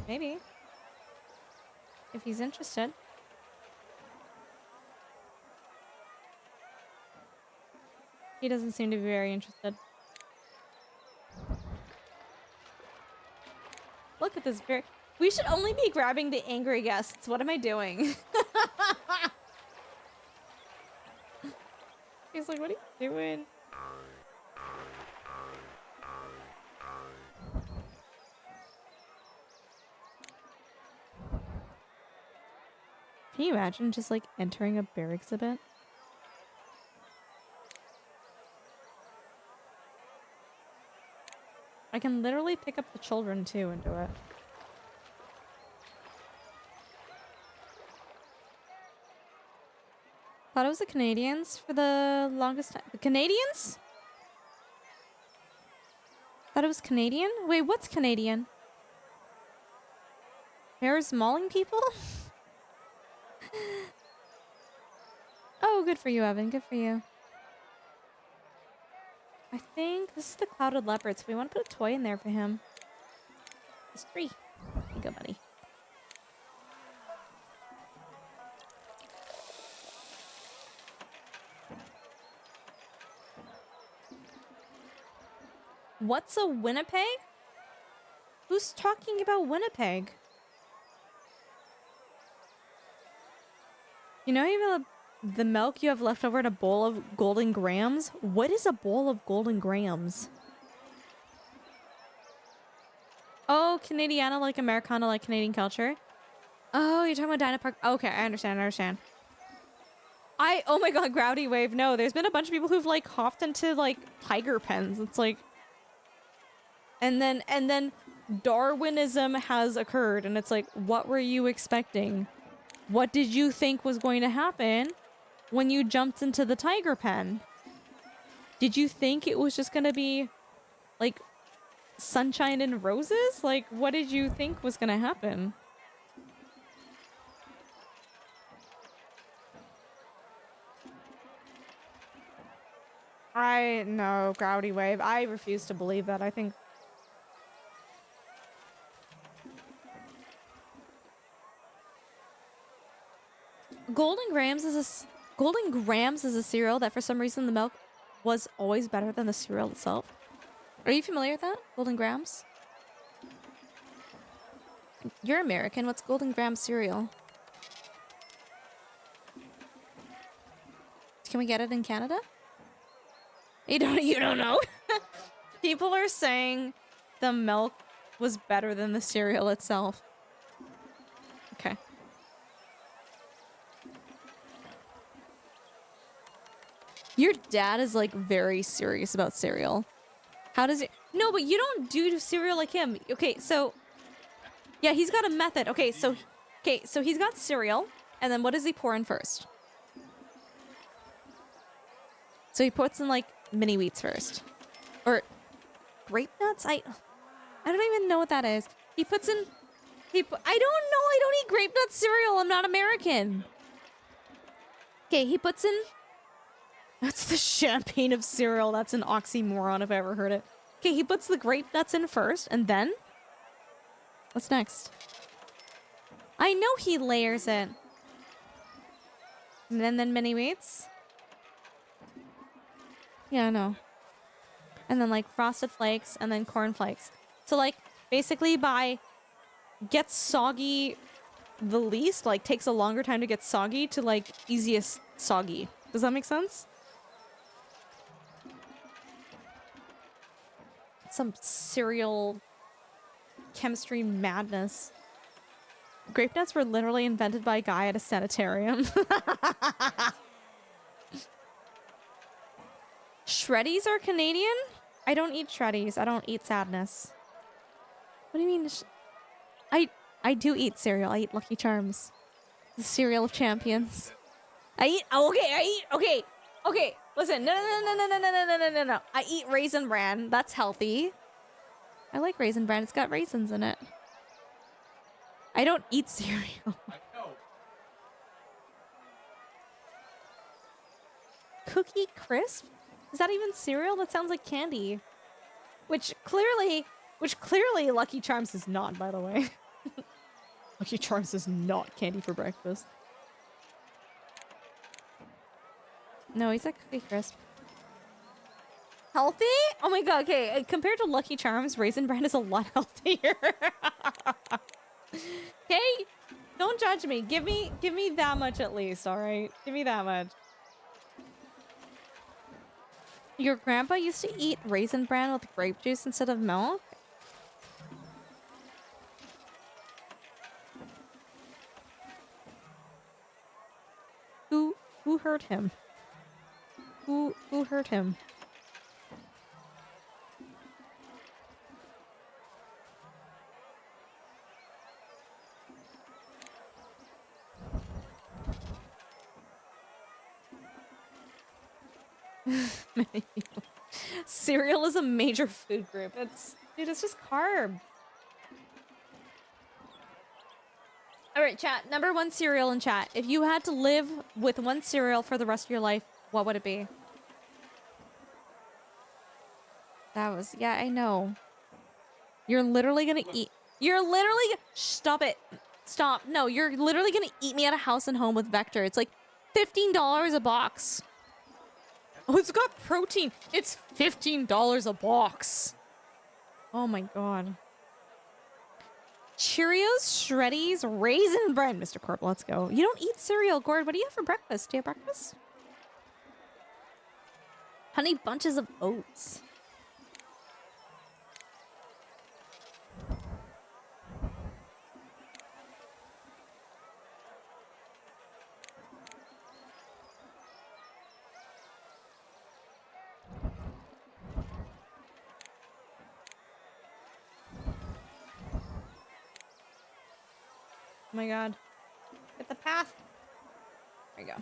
Maybe. If he's interested. He doesn't seem to be very interested. Look at this very... We should only be grabbing the angry guests. What am I doing? He's like, what are you doing? Can you imagine just like entering a bear exhibit? I can literally pick up the children too and do it. Thought it was the Canadians for the longest time. The Canadians? Thought it was Canadian? Wait, what's Canadian? Bears mauling people? Oh, good for you, Evan. Good for you. I think this is the clouded leopard, so we want to put a toy in there for him. It's free. Here you go, buddy. What's a Winnipeg? Who's talking about Winnipeg? You know, even the milk you have left over in a bowl of golden grams? What is a bowl of golden grams? Oh, Canadiana like Americana like Canadian culture. Oh, you're talking about Dino Park. Okay, I understand. Oh my god, Gravity Wave. No, there's been a bunch of people who've like hopped into like tiger pens. It's like, and then Darwinism has occurred, and it's like, what were you expecting? What did you think was going to happen when you jumped into the tiger pen? Did you think it was just gonna be like sunshine and roses? Like, what did you think was gonna happen? No, Gravity Wave. I refuse to believe that. I think Golden Grams is a cereal that for some reason the milk was always better than the cereal itself. Are you familiar with that? Golden Grams? You're American. What's Golden Grams cereal? Can we get it in Canada? You don't know? People are saying the milk was better than the cereal itself. Okay. Your dad is like very serious about cereal. How does it? No, but you don't do cereal like him. Okay, so yeah, he's got a method. Okay, so he's got cereal, and then what does he pour in first? So he puts in like mini wheats first, or grape nuts. I don't even know what that is. He puts in. I don't know. I don't eat grape nut cereal. I'm not American. Okay, he puts in. That's the champagne of cereal. That's an oxymoron if I ever heard it. Okay, he puts the grape nuts in first, and then? What's next? I know he layers it. And then mini wheats? Yeah, I know. And then like frosted flakes, and then corn flakes. So like, basically by gets soggy the least, like takes a longer time to get soggy to like easiest soggy. Does that make sense? Some cereal chemistry madness. Grape nuts were literally invented by a guy at a sanitarium. Shreddies are Canadian? I don't eat Shreddies. I don't eat sadness. What do you mean? I do eat cereal. I eat Lucky Charms. The cereal of champions. Okay. Listen, no. I eat Raisin Bran. That's healthy. I like Raisin Bran. It's got raisins in it. I don't eat cereal. Cookie Crisp? Is that even cereal? That sounds like candy. Which clearly Lucky Charms is not, by the way. Lucky Charms is not candy for breakfast. No, he's a Cookie Crisp. Healthy? Oh my god, okay. Compared to Lucky Charms, Raisin Bran is a lot healthier. Okay? Don't judge me. Give me that much at least, alright? Give me that much. Your grandpa used to eat Raisin Bran with grape juice instead of milk? Who hurt him? Who hurt him? Cereal is a major food group. Dude, it's just carb. All right, chat. Number one cereal in chat. If you had to live with one cereal for the rest of your life, what would it be? That was, yeah, I know. You're literally gonna eat. You're literally, stop it. Stop. No, you're literally gonna eat me at a house and home with Vector. It's like $15 a box. Oh, it's got protein. It's $15 a box. Oh my god. Cheerios, Shreddies, Raisin Bran. Mr. Corp, let's go. You don't eat cereal, Gord. What do you have for breakfast? Do you have breakfast? Honey bunches of oats. Oh my god. Get the path. There we go.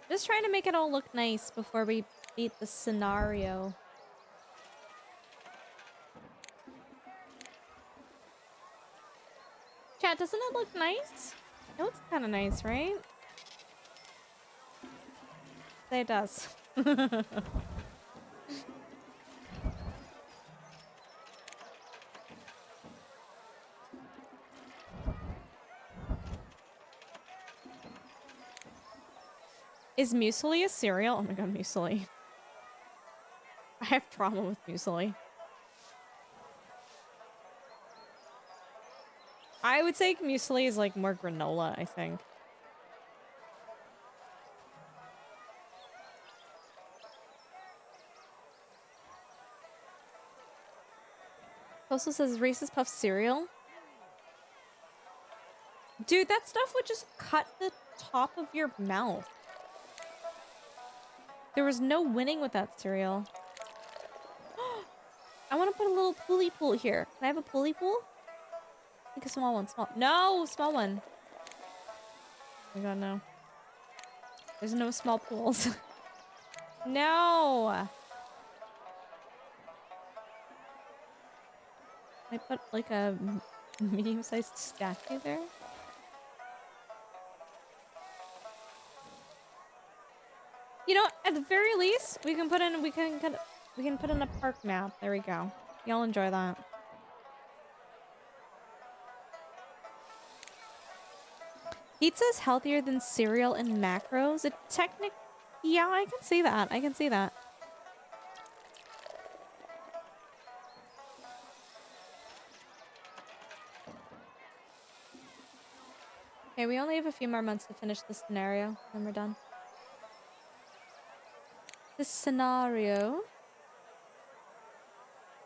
Just trying to make it all look nice before we beat the scenario. Chat, doesn't it look nice? It looks kind of nice, right? Say it does. Is muesli a cereal? Oh my god, muesli. I have trauma with muesli. I would say muesli is like more granola, I think. Also says Reese's Puff cereal. Dude, that stuff would just cut the top of your mouth. There was no winning with that cereal. I want to put a little pooly pool here. Can I have a pooly pool? Like a small one. Small. No, small one. Oh my god, no. There's no small pools. No. I put like a medium-sized statue there. You know, at the very least, we can put in a park map. There we go. Y'all enjoy that. Pizza is healthier than cereal in macros. Yeah, I can see that. I can see that. Okay, we only have a few more months to finish this scenario, then we're done. This scenario.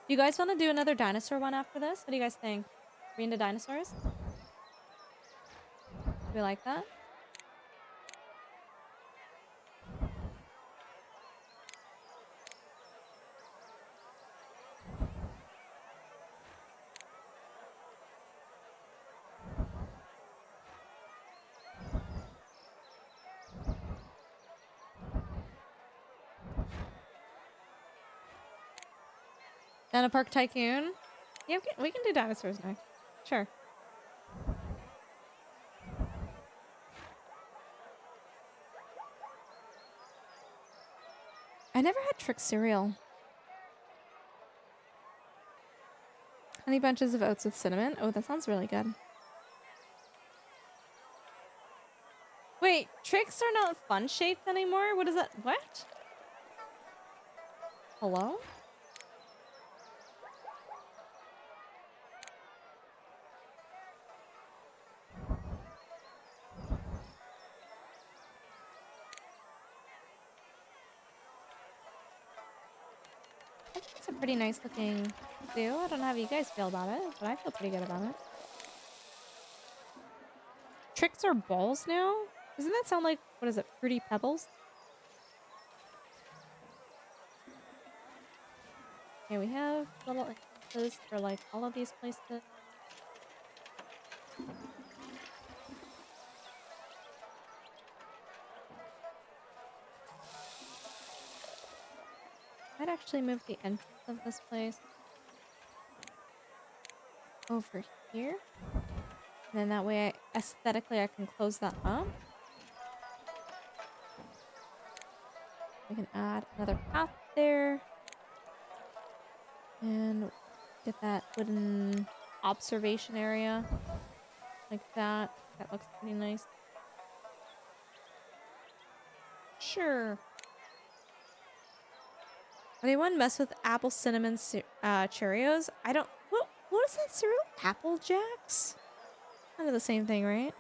Do you guys want to do another dinosaur one after this? What do you guys think? Are we into dinosaurs? Do we like that? Dino Park Tycoon? Yeah, we can do dinosaurs next. Sure. I never had Trick cereal. Honey bunches of oats with cinnamon. Oh, that sounds really good. Wait, Tricks are not fun shaped anymore? What is that? What? Hello? I think it's a pretty nice looking zoo. I don't know how you guys feel about it, but I feel pretty good about it. Tricks are balls now? Doesn't that sound like what is it? Fruity Pebbles? Okay, we have little entrances for like all of these places. Might actually move the entrance of this place over here. And then that way, aesthetically, I can close that up. We can add another path there. And get that wooden observation area. Like that. That looks pretty nice. Sure. Anyone mess with apple cinnamon Cheerios? I don't. What is that cereal? Apple Jacks? Kind of the same thing, right?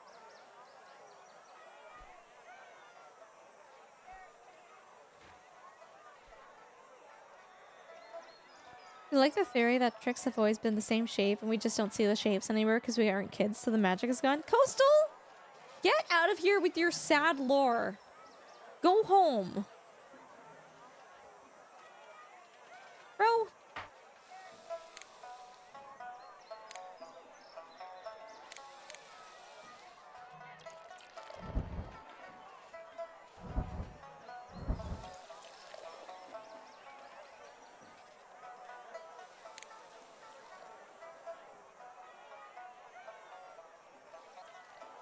I like the theory that tricks have always been the same shape and we just don't see the shapes anymore because we aren't kids, so the magic is gone. Coastal! Get out of here with your sad lore. Go home. Bro.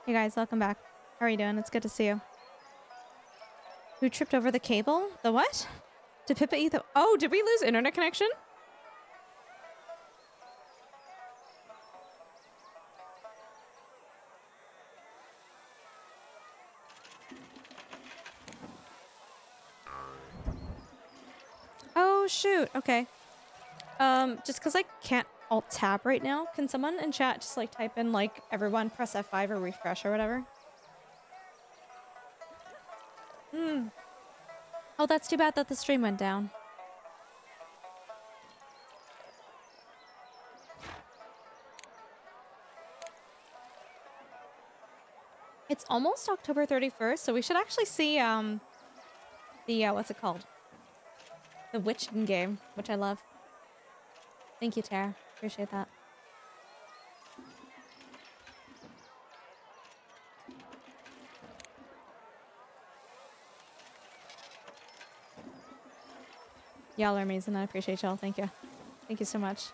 Hey guys, welcome back. How are you doing? It's good to see you. Who tripped over the cable? The what? Did Pippa eat the... Oh, did we lose internet connection? Oh, shoot. Okay. Just because I can't alt-tab right now, can someone in chat just, like, type in, like, everyone press F5 or refresh or whatever? Hmm. Oh, that's too bad that the stream went down. It's almost October 31st, so we should actually see, what's it called? The Witching game, which I love. Thank you, Tara. Appreciate that. Y'all are amazing. I appreciate y'all. Thank you. Thank you so much.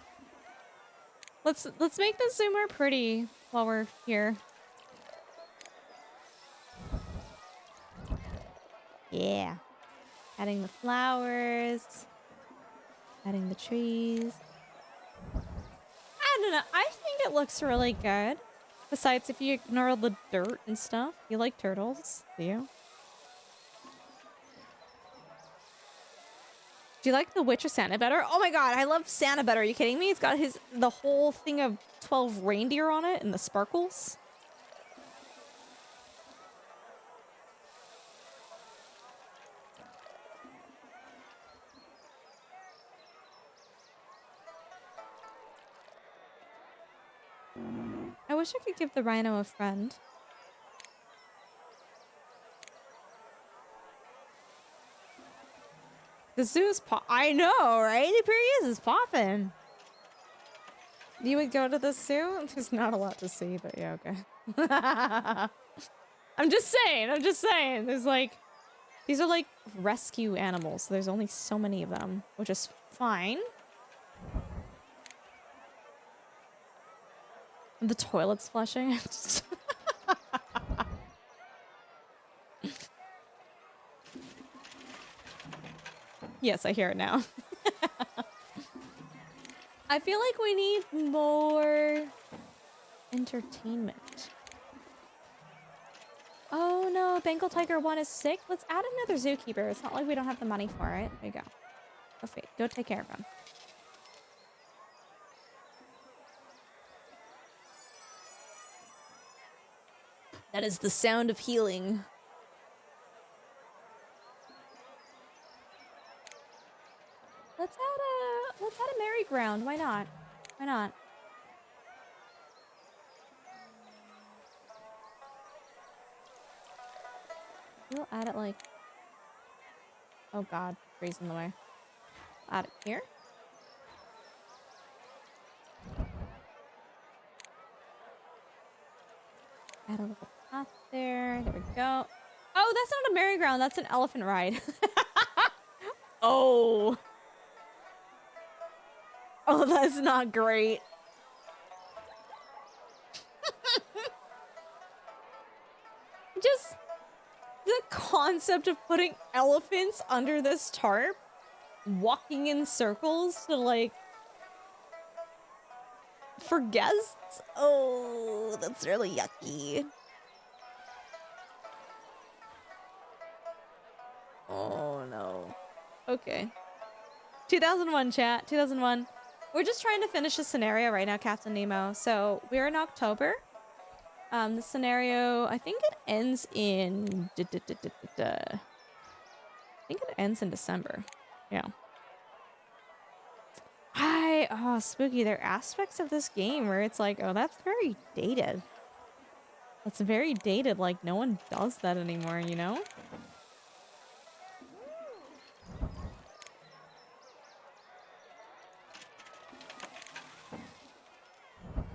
Let's make this zoo more pretty while we're here. Yeah. Adding the flowers. Adding the trees. I don't know. I think it looks really good. Besides, if you ignore all the dirt and stuff. You like turtles, do you? Do you like the Witch of Santa better? Oh my god, I love Santa better. Are you kidding me? It's got the whole thing of 12 reindeer on it and the sparkles. I wish I could give the rhino a friend. The zoo's I know, right? It really is popping. You would go to the zoo? There's not a lot to see, but yeah, okay. I'm just saying. There's like... These are like rescue animals. So there's only so many of them, which is fine. The toilet's flushing. Yes, I hear it now. I feel like we need more entertainment. Oh no, Bengal Tiger 1 is sick. Let's add another zookeeper. It's not like we don't have the money for it. There you go. Go Fate. Go take care of him. That is the sound of healing. Let's add a merry-ground. Why not? Why not? We'll add it like... Oh god, trees in the way. Add it here. Add a little path there. There we go. Oh, that's not a merry-go-round. That's an elephant ride. Oh. Oh, that's not great. Just the concept of putting elephants under this tarp, walking in circles to like for guests. Oh, that's really yucky. Oh no. Okay. 2001 chat. 2001. We're just trying to finish a scenario right now, Captain Nemo. So we're in October. The scenario, I think it ends in... I think it ends in December. Yeah. Oh, spooky. There are aspects of this game where it's like, oh, that's very dated. That's very dated. Like, no one does that anymore, you know?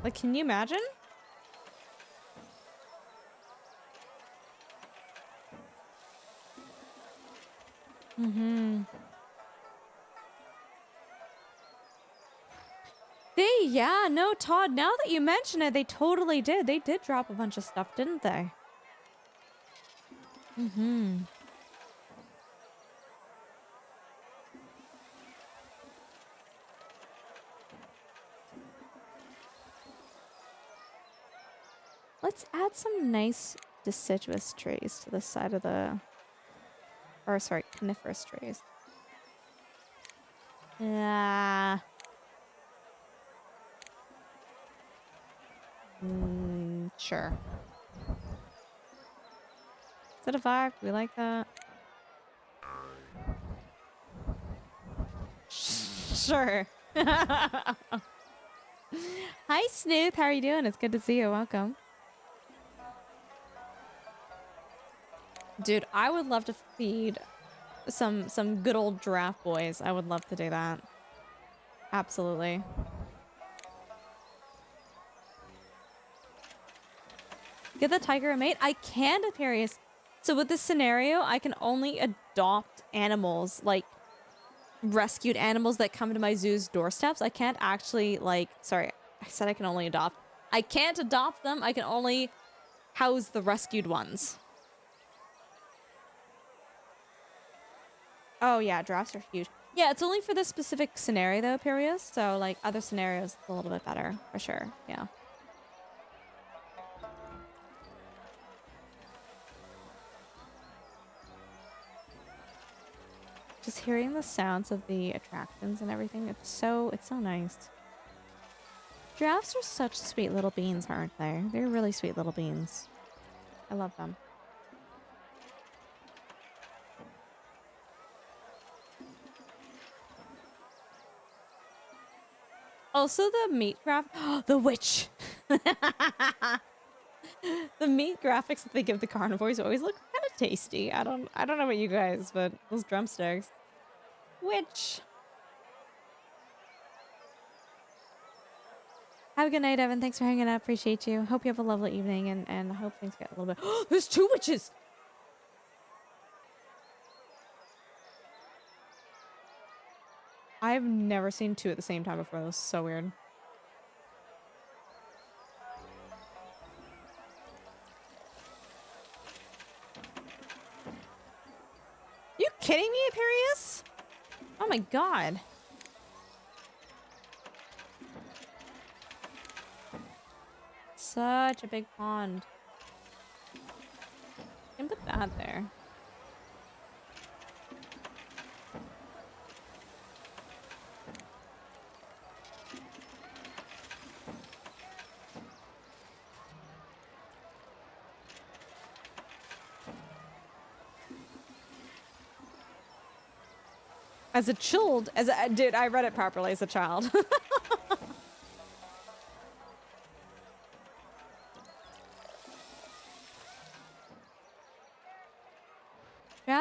Like, can you imagine? Mm-hmm. Yeah, no, Todd, now that you mention it, they totally did. They did drop a bunch of stuff, didn't they? Mm-hmm. Let's add some nice deciduous trees to the side of the... Or, sorry, coniferous trees. Yeah. Sure. Is that a vibe? Do we like that? Sure. Hi, Snooth. How are you doing? It's good to see you. Welcome. Dude, I would love to feed some good old giraffe boys. I would love to do that. Absolutely. Get the tiger a mate? I can, Aquarius. So with this scenario, I can only adopt animals, like rescued animals that come to my zoo's doorsteps. I can't actually, like, sorry, I said I can only adopt. I can't adopt them. I can only house the rescued ones. Oh yeah, giraffes are huge. Yeah, it's only for this specific scenario though, Perius. So like other scenarios, it's a little bit better for sure. Yeah. Just hearing the sounds of the attractions and everything, it's so nice. Giraffes are such sweet little beans, aren't they? They're really sweet little beans. I love them. Also the meat the witch! The meat graphics that they give the carnivores always look kind of tasty. I don't know about you guys, but those drumsticks. Witch! Have a good night, Evan. Thanks for hanging out. Appreciate you. Hope you have a lovely evening, and I hope things get a little bit... There's 2 witches! I've never seen 2 at the same time before. That was so weird. You kidding me, Imperius? Oh my god. Such a big pond. You can put that there. Dude, I read it properly as a child.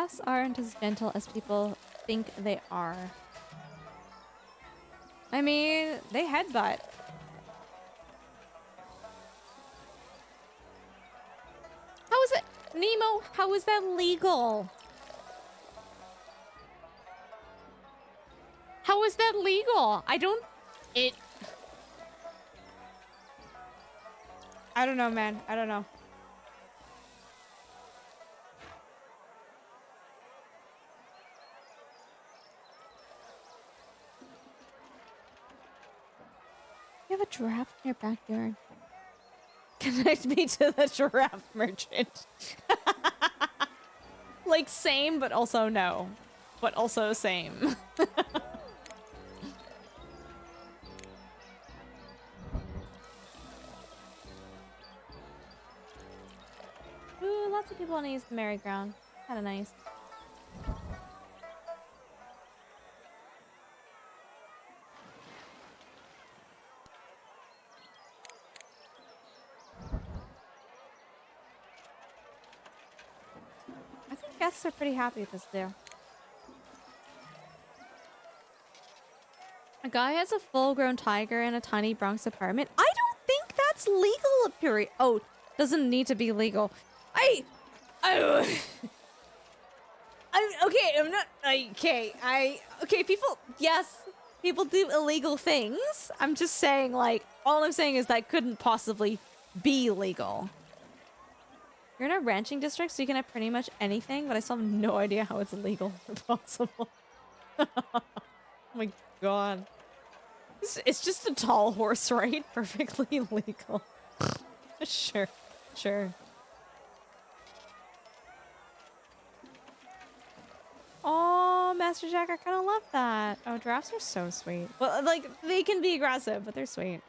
Giraffes aren't as gentle as people think they are. I mean, they headbutt. How is it? Nemo, how is that legal? How is that legal? I don't know, man. I don't know. You have a giraffe in your backyard. Connect me to the giraffe merchant. Like same, but also no. But also same. Ooh, lots of people want to use the merry-go-round. Kinda nice. I think guests are pretty happy with this too. A guy has a full-grown tiger in a tiny Bronx apartment. I don't think that's legal, period. Oh, doesn't need to be legal. Okay, I'm not, okay, people, yes, people do illegal things. I'm just saying, like, all I'm saying is that couldn't possibly be legal. You're in a ranching district, so you can have pretty much anything, but I still have no idea how it's legal or possible. Oh my god. It's just a tall horse, right? Perfectly legal. Sure, sure. Oh, Master Jack, I kind of love that. Oh, giraffes are so sweet. Well, like, they can be aggressive, but they're sweet.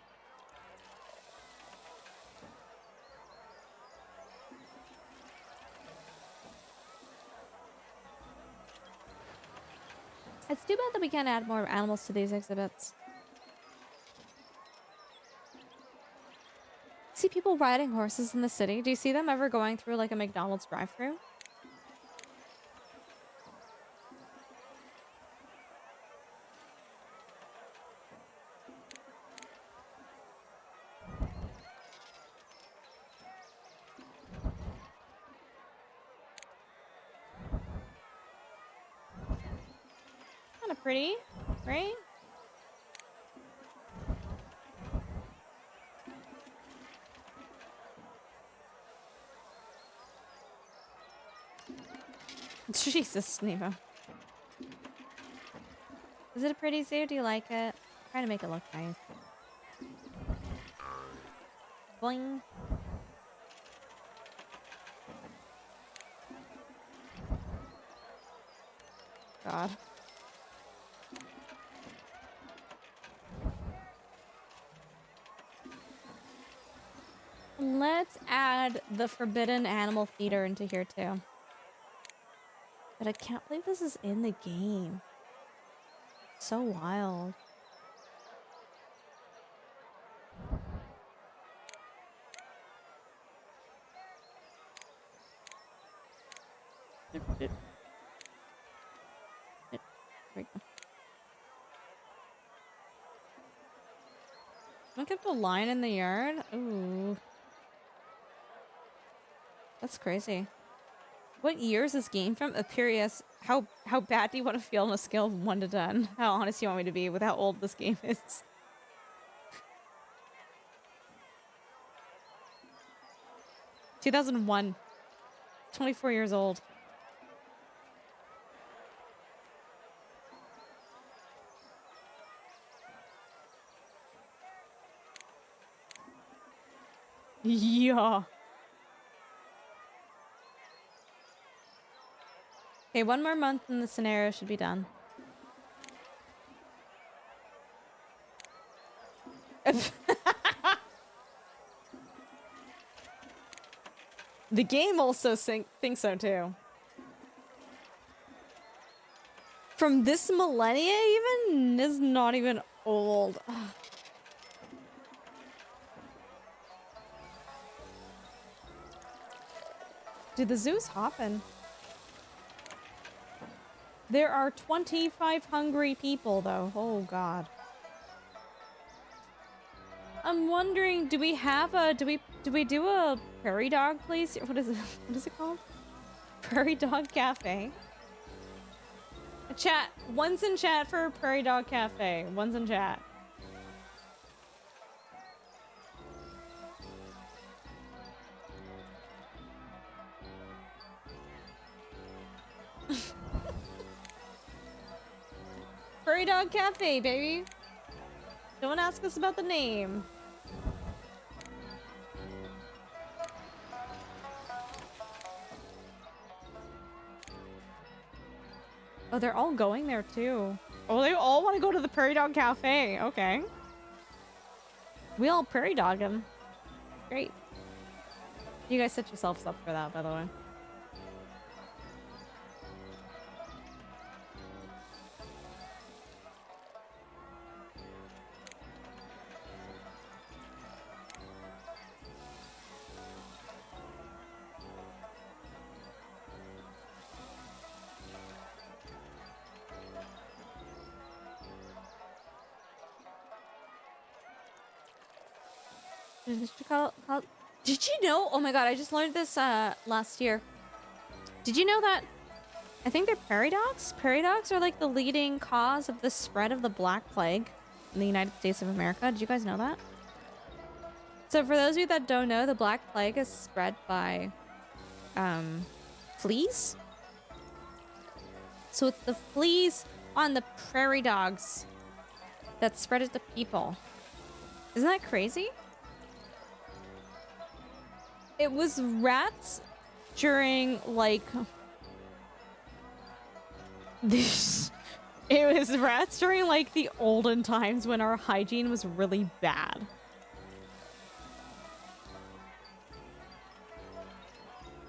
It's too bad that we can't add more animals to these exhibits. See people riding horses in the city? Do you see them ever going through, like, a McDonald's drive-thru? Kind of pretty, right? Jesus, Nemo. Is it a pretty zoo? Do you like it? Try to make it look nice. Boing. God. Let's add the forbidden animal feeder into here too. But I can't believe this is in the game. So wild. There we go. Someone kept a line in the yard? Ooh. That's crazy. What year is this game from? Curious. How bad do you want to feel on a scale of 1 to 10? How honest do you want me to be with how old this game is? 2001. 24 years old. Yeah. Okay, 1 more month and the scenario should be done. The game also thinks so too. From this millennia even? Is not even old. Ugh. Dude, the zoo's hopping. There are 25 hungry people, though. Oh, God. I'm wondering, do we have a, do we do a prairie dog place? What is it? What is it called? Prairie Dog Cafe. Chat. One's in chat for Prairie Dog Cafe. One's in chat. Prairie Dog Cafe, baby. Don't ask us about the name. Oh, they're all going there too. Oh, they all want to go to the Prairie Dog Cafe. Okay. We all prairie dog him. Great. You guys set yourselves up for that, by the way. Did you know? Oh my god, I just learned this last year. Did you know that? I think they're prairie dogs? Prairie dogs are like the leading cause of the spread of the Black Plague in the United States of America. Did you guys know that? So for those of you that don't know, the Black Plague is spread by fleas. So it's the fleas on the prairie dogs that spread it to people. Isn't that crazy? It was rats during, like... It was rats during, like, the olden times when our hygiene was really bad.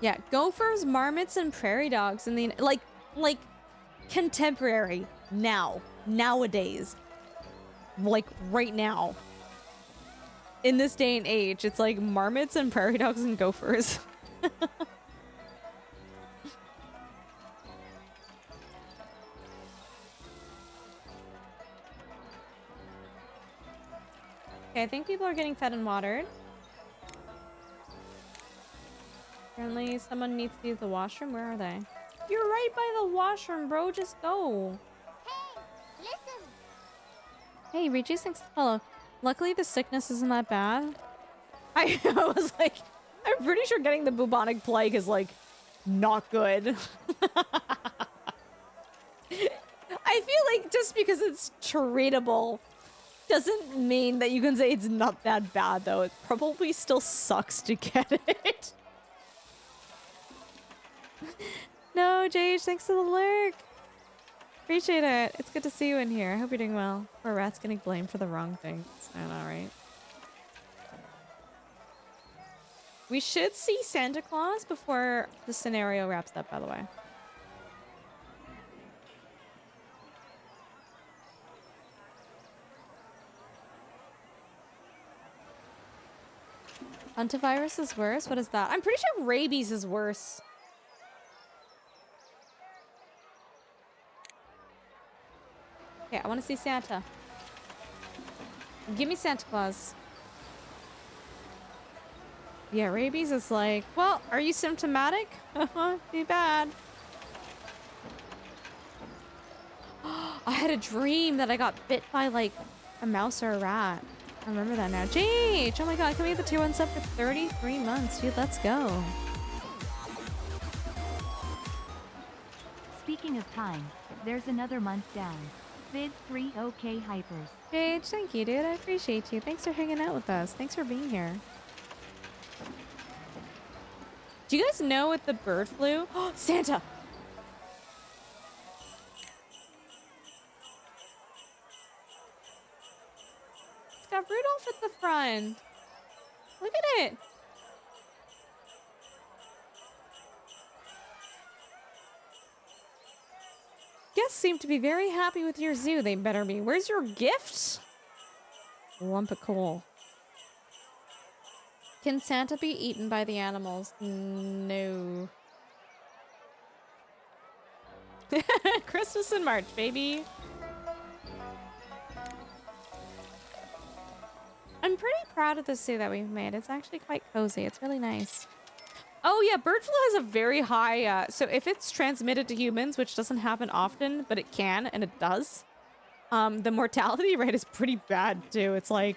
Yeah, gophers, marmots, and prairie dogs in the... Like, contemporary. Now. Nowadays. Like, right now. In this day and age, it's like marmots and prairie dogs and gophers. Okay, I think people are getting fed and watered. Apparently someone needs to use the washroom. Where are they? You're right by the washroom, bro. Just go. Hey, listen. Hey, Regis, thanks for the follow. Luckily, the sickness isn't that bad. I was like, I'm pretty sure getting the bubonic plague is, like, not good. I feel like just because it's treatable doesn't mean that you can say it's not that bad, though. It probably still sucks to get it. No, Jage, thanks for the lurk. Appreciate it. It's good to see you in here. I hope you're doing well. Poor rat's getting blamed for the wrong things. I know, right? We should see Santa Claus before the scenario wraps up, by the way. Hantavirus is worse? What is that? I'm pretty sure rabies is worse. Okay, I want to see Santa. Give me Santa Claus. Yeah, rabies is like, well, are you symptomatic? Too bad. I had a dream that I got bit by, like, a mouse or a rat. I remember that now. Jage! Oh my god, can we get the 2 sub for 33 months? Dude, let's go. Speaking of time, there's another month down. Vid 3 OK hypers. Jage, thank you, dude. I appreciate you. Thanks for hanging out with us. Thanks for being here. Do you guys know with the bird flu? Oh, Santa! It's got Rudolph at the front. Look at it. Guests seem to be very happy with your zoo. They better be. Where's your gift? Lump of coal. Can Santa be eaten by the animals? No. Christmas in March, baby. I'm pretty proud of the suit that we've made. It's actually quite cozy. It's really nice. Oh yeah, bird flu has a very high, so if it's transmitted to humans, which doesn't happen often, but it can, and it does, the mortality rate is pretty bad too. It's like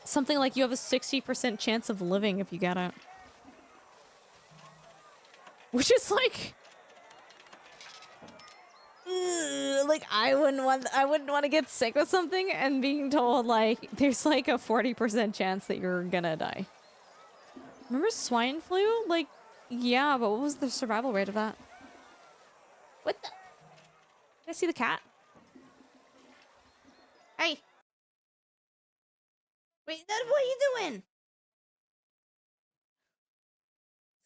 something like you have a 60% chance of living if you get it. Which is like... like I wouldn't want to get sick with something and being told like there's like a 40% chance that you're gonna die. Remember swine flu? Like, yeah, but what was the survival rate of that? What the? Did I see the cat? Hey! Wait, what are you doing?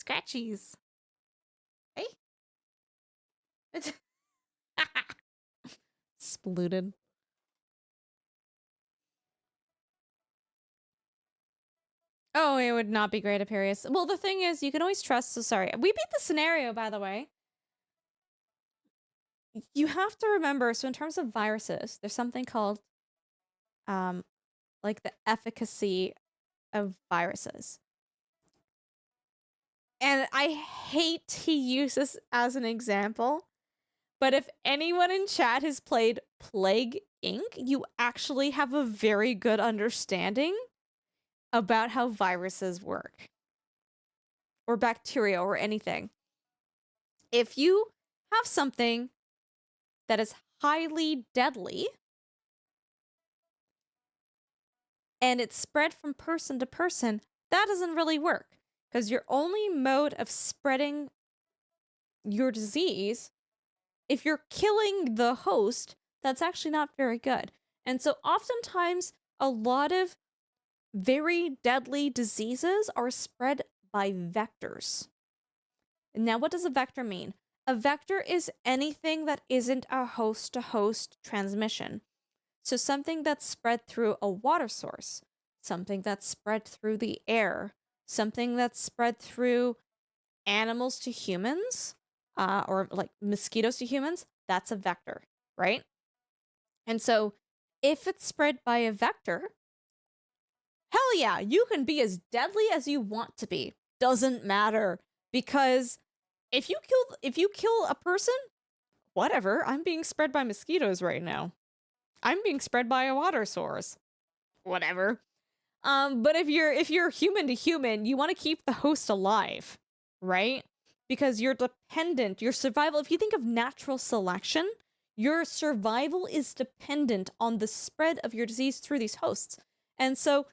Scratchies. Hey? Splooted. Oh, it would not be great, Aparius. Well, the thing is, you can always trust... So sorry. We beat the scenario, by the way. You have to remember, so in terms of viruses, there's something called, like the efficacy of viruses. And I hate to use this as an example, but if anyone in chat has played Plague Inc., you actually have a very good understanding about how viruses work. Or bacteria or anything. If you have something that is highly deadly and it's spread from person to person, that doesn't really work. Because your only mode of spreading your disease, if you're killing the host, that's actually not very good. And so oftentimes, a lot of very deadly diseases are spread by vectors. Now, what does a vector mean? A vector is anything that isn't a host-to-host transmission. So something that's spread through a water source, something that's spread through the air, something that's spread through animals to humans, or like mosquitoes to humans, that's a vector, right? And so if it's spread by a vector, hell yeah, you can be as deadly as you want to be. Doesn't matter. Because if you kill a person, whatever, I'm being spread by mosquitoes right now. I'm being spread by a water source. Whatever. But if you're human to human, you want to keep the host alive, right? Because you're dependent, your survival, if you think of natural selection, your survival is dependent on the spread of your disease through these hosts. And so,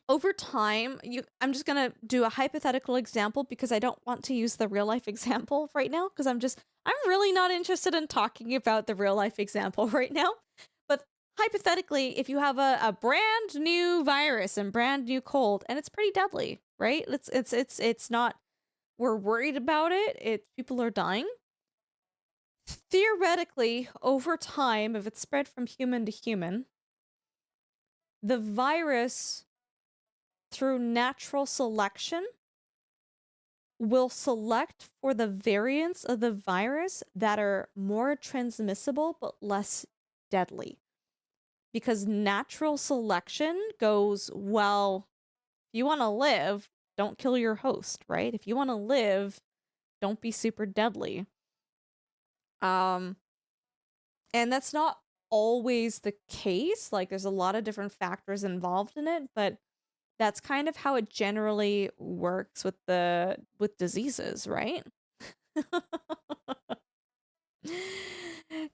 over time, I'm just gonna do a hypothetical example because I don't want to use the real life example right now because I'm really not interested in talking about the real life example right now. But hypothetically, if you have a brand new virus and brand new cold and it's pretty deadly, right? It's not, we're worried about it. People are dying. Theoretically, over time, if it's spread from human to human, the virus, through natural selection, will select for the variants of the virus that are more transmissible but less deadly. Because natural selection goes, well, if you want to live, don't kill your host, right? If you want to live, don't be super deadly. And that's not always the case. Like, there's a lot of different factors involved in it, but that's kind of how it generally works with diseases, right?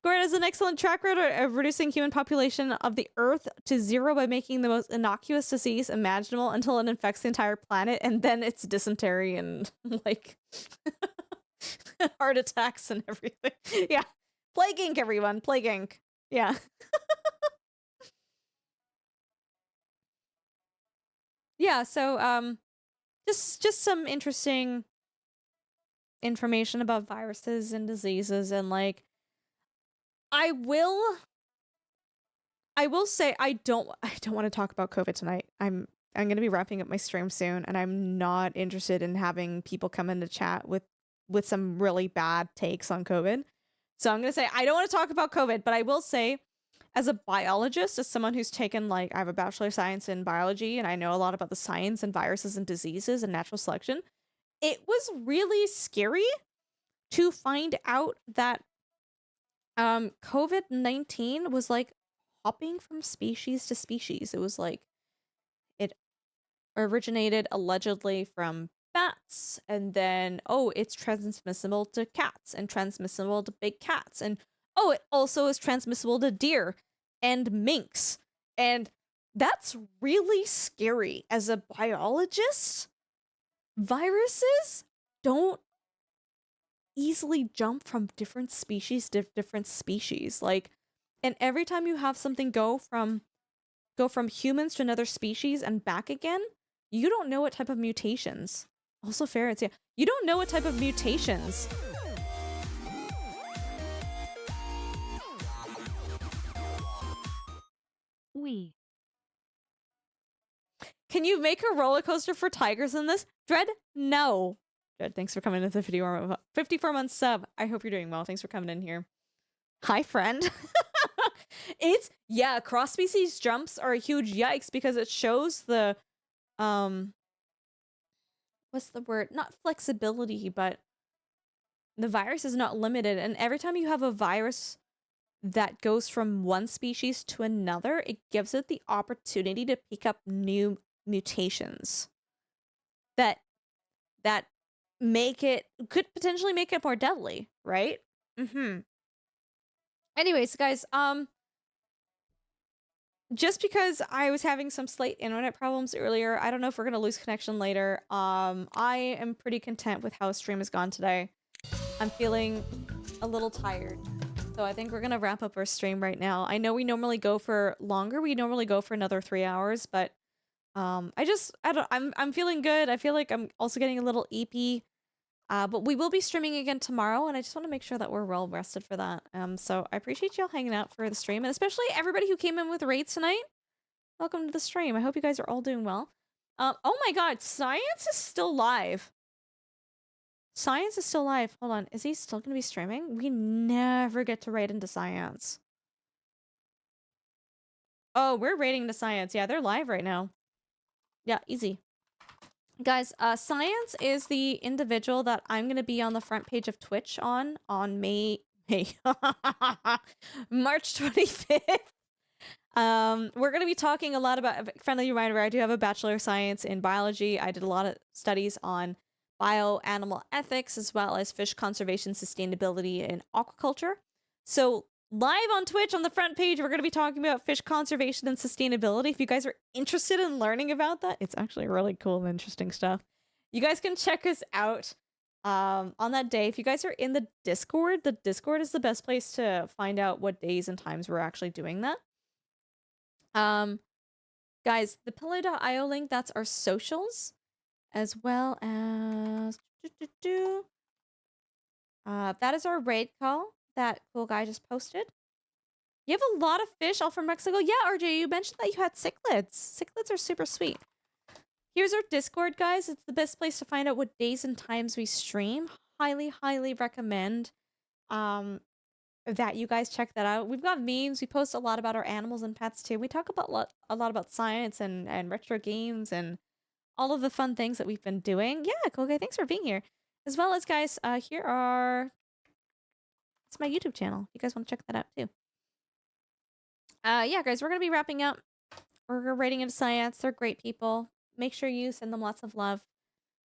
Gord has an excellent track record of reducing human population of the Earth to 0 by making the most innocuous disease imaginable until it infects the entire planet, and then it's dysentery and like heart attacks and everything. Yeah, Plague Inc. Everyone, Plague Inc. Yeah. Yeah. So just some interesting information about viruses and diseases, and like I will say I don't want to talk about COVID tonight. I'm going to be wrapping up my stream soon, and I'm not interested in having people come into chat with with some really bad takes on COVID. So I'm going to say, I don't want to talk about COVID, but I will say, as a biologist, as someone who's taken, like, I have a Bachelor of Science in biology, and I know a lot about the science and viruses and diseases and natural selection, it was really scary to find out that COVID-19 was, like, hopping from species to species. It was like, it originated allegedly from bats, and then, oh, it's transmissible to cats and transmissible to big cats, and oh, it also is transmissible to deer and minks. And that's really scary. As a biologist, viruses don't easily jump from different species to different species. Like, and every time you have something go from humans to another species and back again, you don't know what type of mutations. Also ferrets, yeah. You don't know what type of mutations. We. Can you make a roller coaster for tigers in this? Dread? No. Dread, thanks for coming into the video. 54-month sub. I hope you're doing well. Thanks for coming in here. Hi, friend. Yeah, cross-species jumps are a huge yikes because it shows the, what's the word? Not flexibility, but the virus is not limited. And every time you have a virus that goes from one species to another, it gives it the opportunity to pick up new mutations that could potentially make it more deadly, right? Anyways, guys, just because I was having some slight internet problems earlier, I don't know if we're gonna lose connection later. I am pretty content with how the stream has gone today. I'm feeling a little tired, so I think we're gonna wrap up our stream right now. I know we normally go for longer. We normally go for another 3 hours, but I'm feeling good. I feel like I'm also getting a little EP. But we will be streaming again tomorrow, and I just want to make sure that we're well rested for that. So I appreciate y'all hanging out for the stream, and especially everybody who came in with raids tonight. Welcome to the stream. I hope you guys are all doing well. Oh my god, Science is still live. Science is still live. Hold on, is he still gonna be streaming? We never get to raid into Science. Oh, we're raiding into Science. Yeah, they're live right now. Yeah, easy. Guys, Science is the individual that I'm going to be on the front page of Twitch on May March 25th. We're going to be talking a lot about, friendly reminder, I do have a Bachelor of Science in biology. I did a lot of studies on bio-animal ethics, as well as fish conservation, sustainability, and aquaculture. So live on Twitch on the front page, we're going to be talking about fish conservation and sustainability. If you guys are interested in learning about that, it's actually really cool and interesting stuff. You guys can check us out on that day. If you guys are in the Discord is the best place to find out what days and times we're actually doing that. Guys, the pillow.io link, that's our socials, as well as that is our raid call that cool guy just posted. You have a lot of fish all from Mexico. Yeah, RJ, you mentioned that you had cichlids. Cichlids are super sweet. Here's our Discord, guys. It's the best place to find out what days and times we stream. Highly recommend that you guys check that out. We've got memes. We post a lot about our animals and pets too. We talk about a lot about science and retro games and all of the fun things that we've been doing. Yeah, cool guy. Thanks for being here. As well as, guys, here are... It's my YouTube channel. You guys want to check that out too. Yeah, guys, we're going to be wrapping up. We're raiding into Science. They're great people. Make sure you send them lots of love.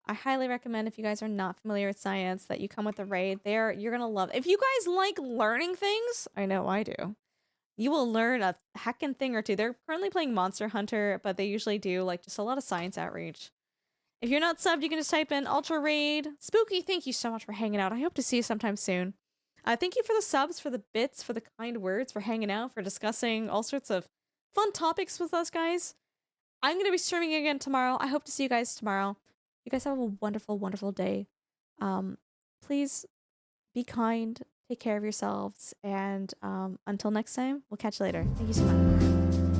I highly recommend, if you guys are not familiar with Science, that you come with the raid. You're going to love it. If you guys like learning things, I know I do, you will learn a heckin' thing or two. They're currently playing Monster Hunter, but they usually do like just a lot of science outreach. If you're not subbed, you can just type in Ultra Raid. Spooky, thank you so much for hanging out. I hope to see you sometime soon. Thank you for the subs, for the bits, for the kind words, for hanging out, for discussing all sorts of fun topics with us, guys. I'm going to be streaming again tomorrow. I hope to see you guys tomorrow. You guys have a wonderful day. Please be kind, take care of yourselves, and until next time, we'll catch you later. Thank you so much.